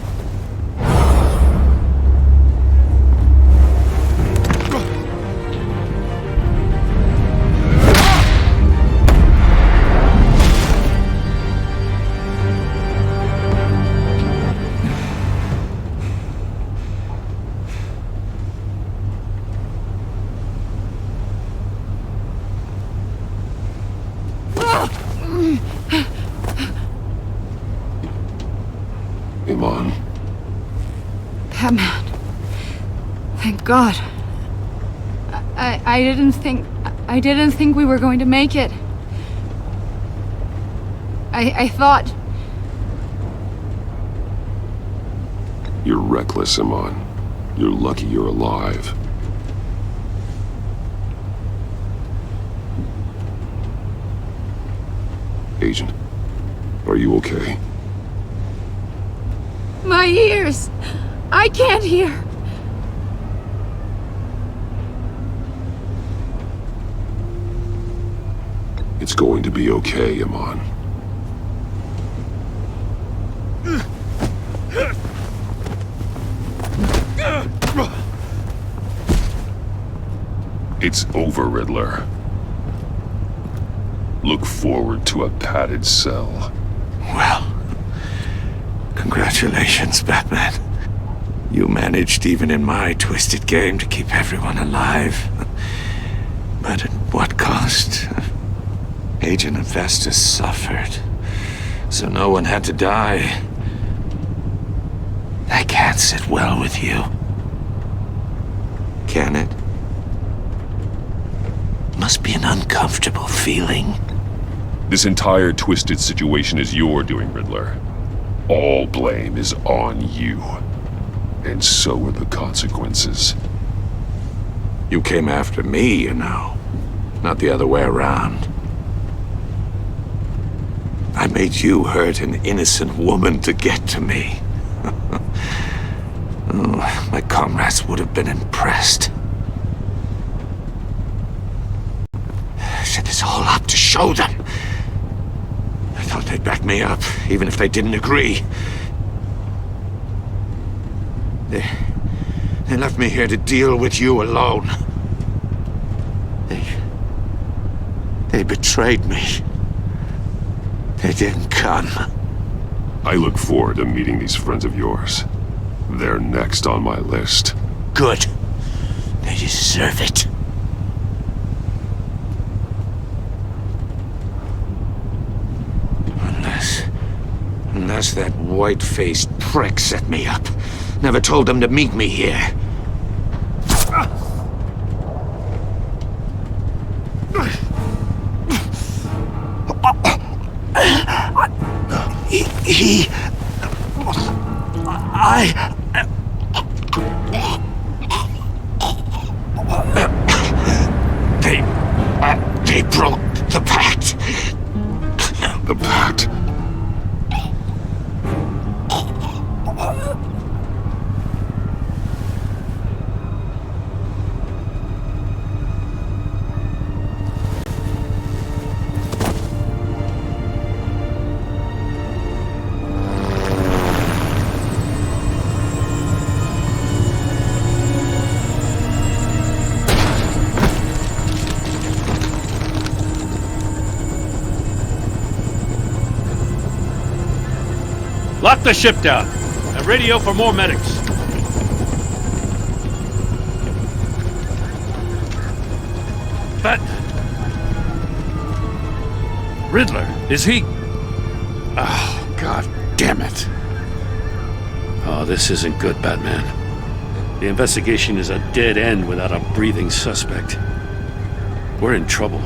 S1: Iman.
S12: Batman. Thank God. I didn't think we were going to make it. I thought...
S1: You're reckless, Iman. You're lucky you're alive. Agent, are you okay?
S12: My ears! I can't hear!
S1: It's going to be okay, Iman. It's over, Riddler. Look forward to a padded cell.
S4: Well, congratulations, Batman. You managed, even in my twisted game, to keep everyone alive. But at what cost? Agent Infestus suffered, so no one had to die. That can't sit well with you. Can it? Must be an uncomfortable feeling.
S1: This entire twisted situation is your doing, Riddler. All blame is on you. And so are the consequences.
S4: You came after me, you know. Not the other way around. I made you hurt an innocent woman to get to me. Oh, my comrades would have been impressed. Set this all up to show them. I thought they'd back me up, even if they didn't agree. They left me here to deal with you alone. They betrayed me. They didn't come.
S1: I look forward to meeting these friends of yours. They're next on my list.
S4: Good. They deserve it. Unless that white-faced prick set me up. Never told them to meet me here. They broke the pact.
S2: the ship down and radio for more medics. Batman. Riddler, is he? Oh, God damn it. Oh, this isn't good, Batman. The investigation is a dead end without a breathing suspect. We're in trouble.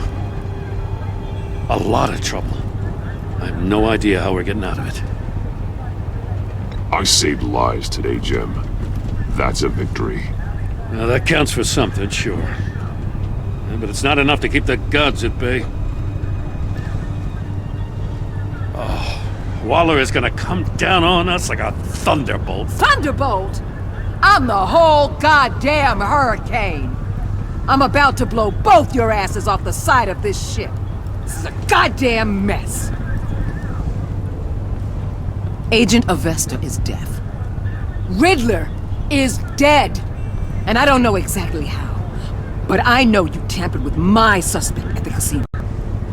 S2: A lot of trouble. I have no idea how we're getting out of it.
S1: I saved lives today, Jim. That's a victory.
S2: Now, that counts for something, sure. Yeah, but it's not enough to keep the gods at bay. Oh, Waller is gonna come down on us like a thunderbolt.
S13: Thunderbolt? I'm the whole goddamn hurricane. I'm about to blow both your asses off the side of this ship. This is a goddamn mess. Agent Avesta is deaf. Riddler is dead. And I don't know exactly how, but I know you tampered with my suspect at the casino.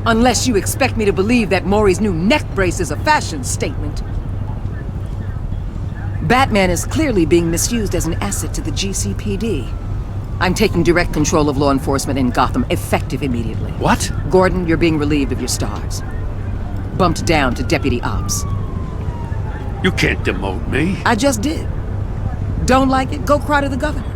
S13: Unless you expect me to believe that Maury's new neck brace is a fashion statement. Batman is clearly being misused as an asset to the GCPD. I'm taking direct control of law enforcement in Gotham, effective immediately.
S2: What?
S13: Gordon, you're being relieved of your stars. Bumped down to Deputy Ops.
S2: You can't demote me.
S13: I just did. Don't like it? Go cry to the governor.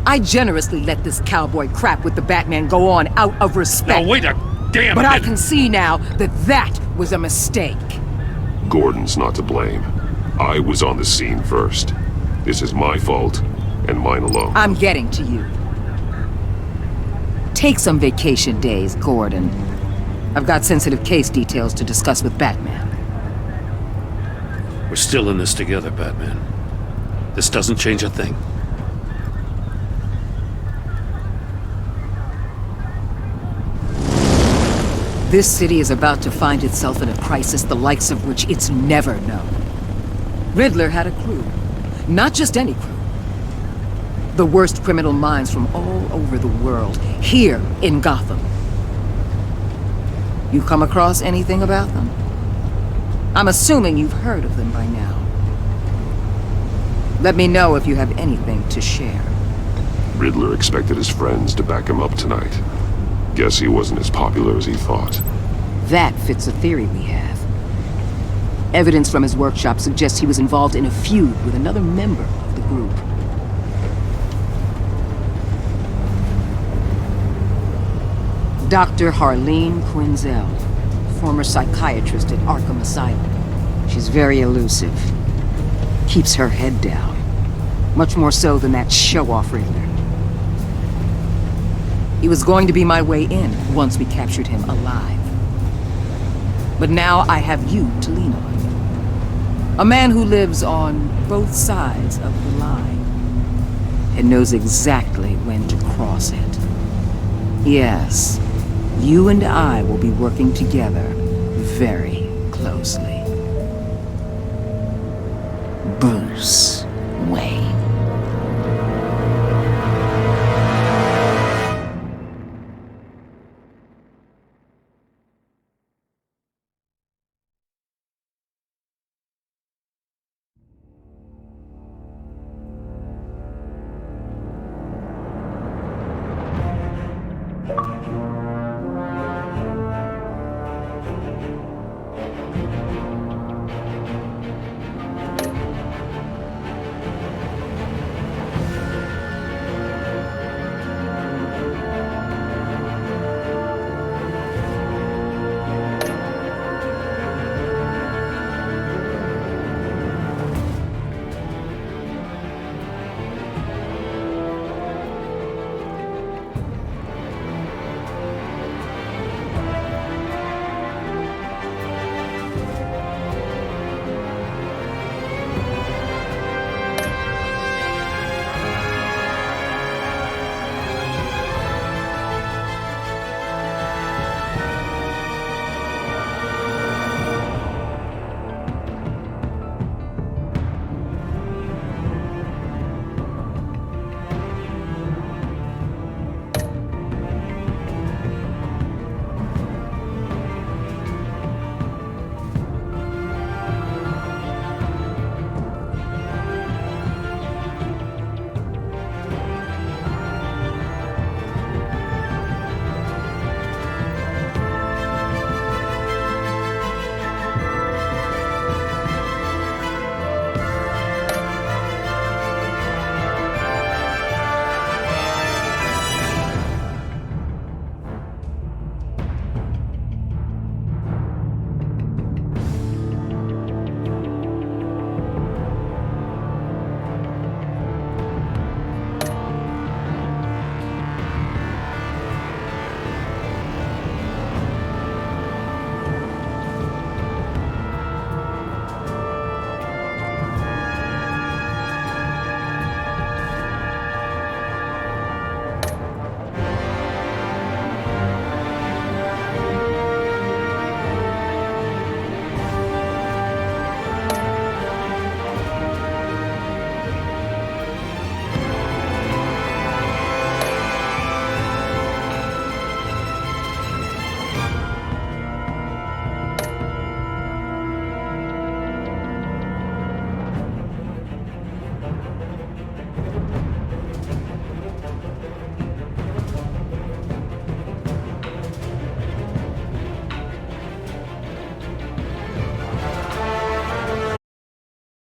S13: I generously let this cowboy crap with the Batman go on out of respect.
S2: Now wait a damn
S13: But
S2: minute.
S13: I can see now that that was a mistake.
S1: Gordon's not to blame. I was on the scene first. This is my fault, and mine alone.
S13: I'm getting to you. Take some vacation days, Gordon. I've got sensitive case details to discuss with Batman.
S2: We're still in this together, Batman. This doesn't change a thing.
S13: This city is about to find itself in a crisis the likes of which it's never known. Riddler had a crew. Not just any crew. The worst criminal minds from all over the world, here in Gotham. You come across anything about them? I'm assuming you've heard of them by now. Let me know if you have anything to share.
S1: Riddler expected his friends to back him up tonight. Guess he wasn't as popular as he thought.
S13: That fits a theory we have. Evidence from his workshop suggests he was involved in a feud with another member of the group. Dr. Harleen Quinzel, former psychiatrist at Arkham Asylum. She's very elusive. Keeps her head down. Much more so than that show-off Riddler. He was going to be my way in once we captured him alive. But now I have you to lean on. A man who lives on both sides of the line and knows exactly when to cross it. Yes, you and I will be working together very closely. Bruce Wayne.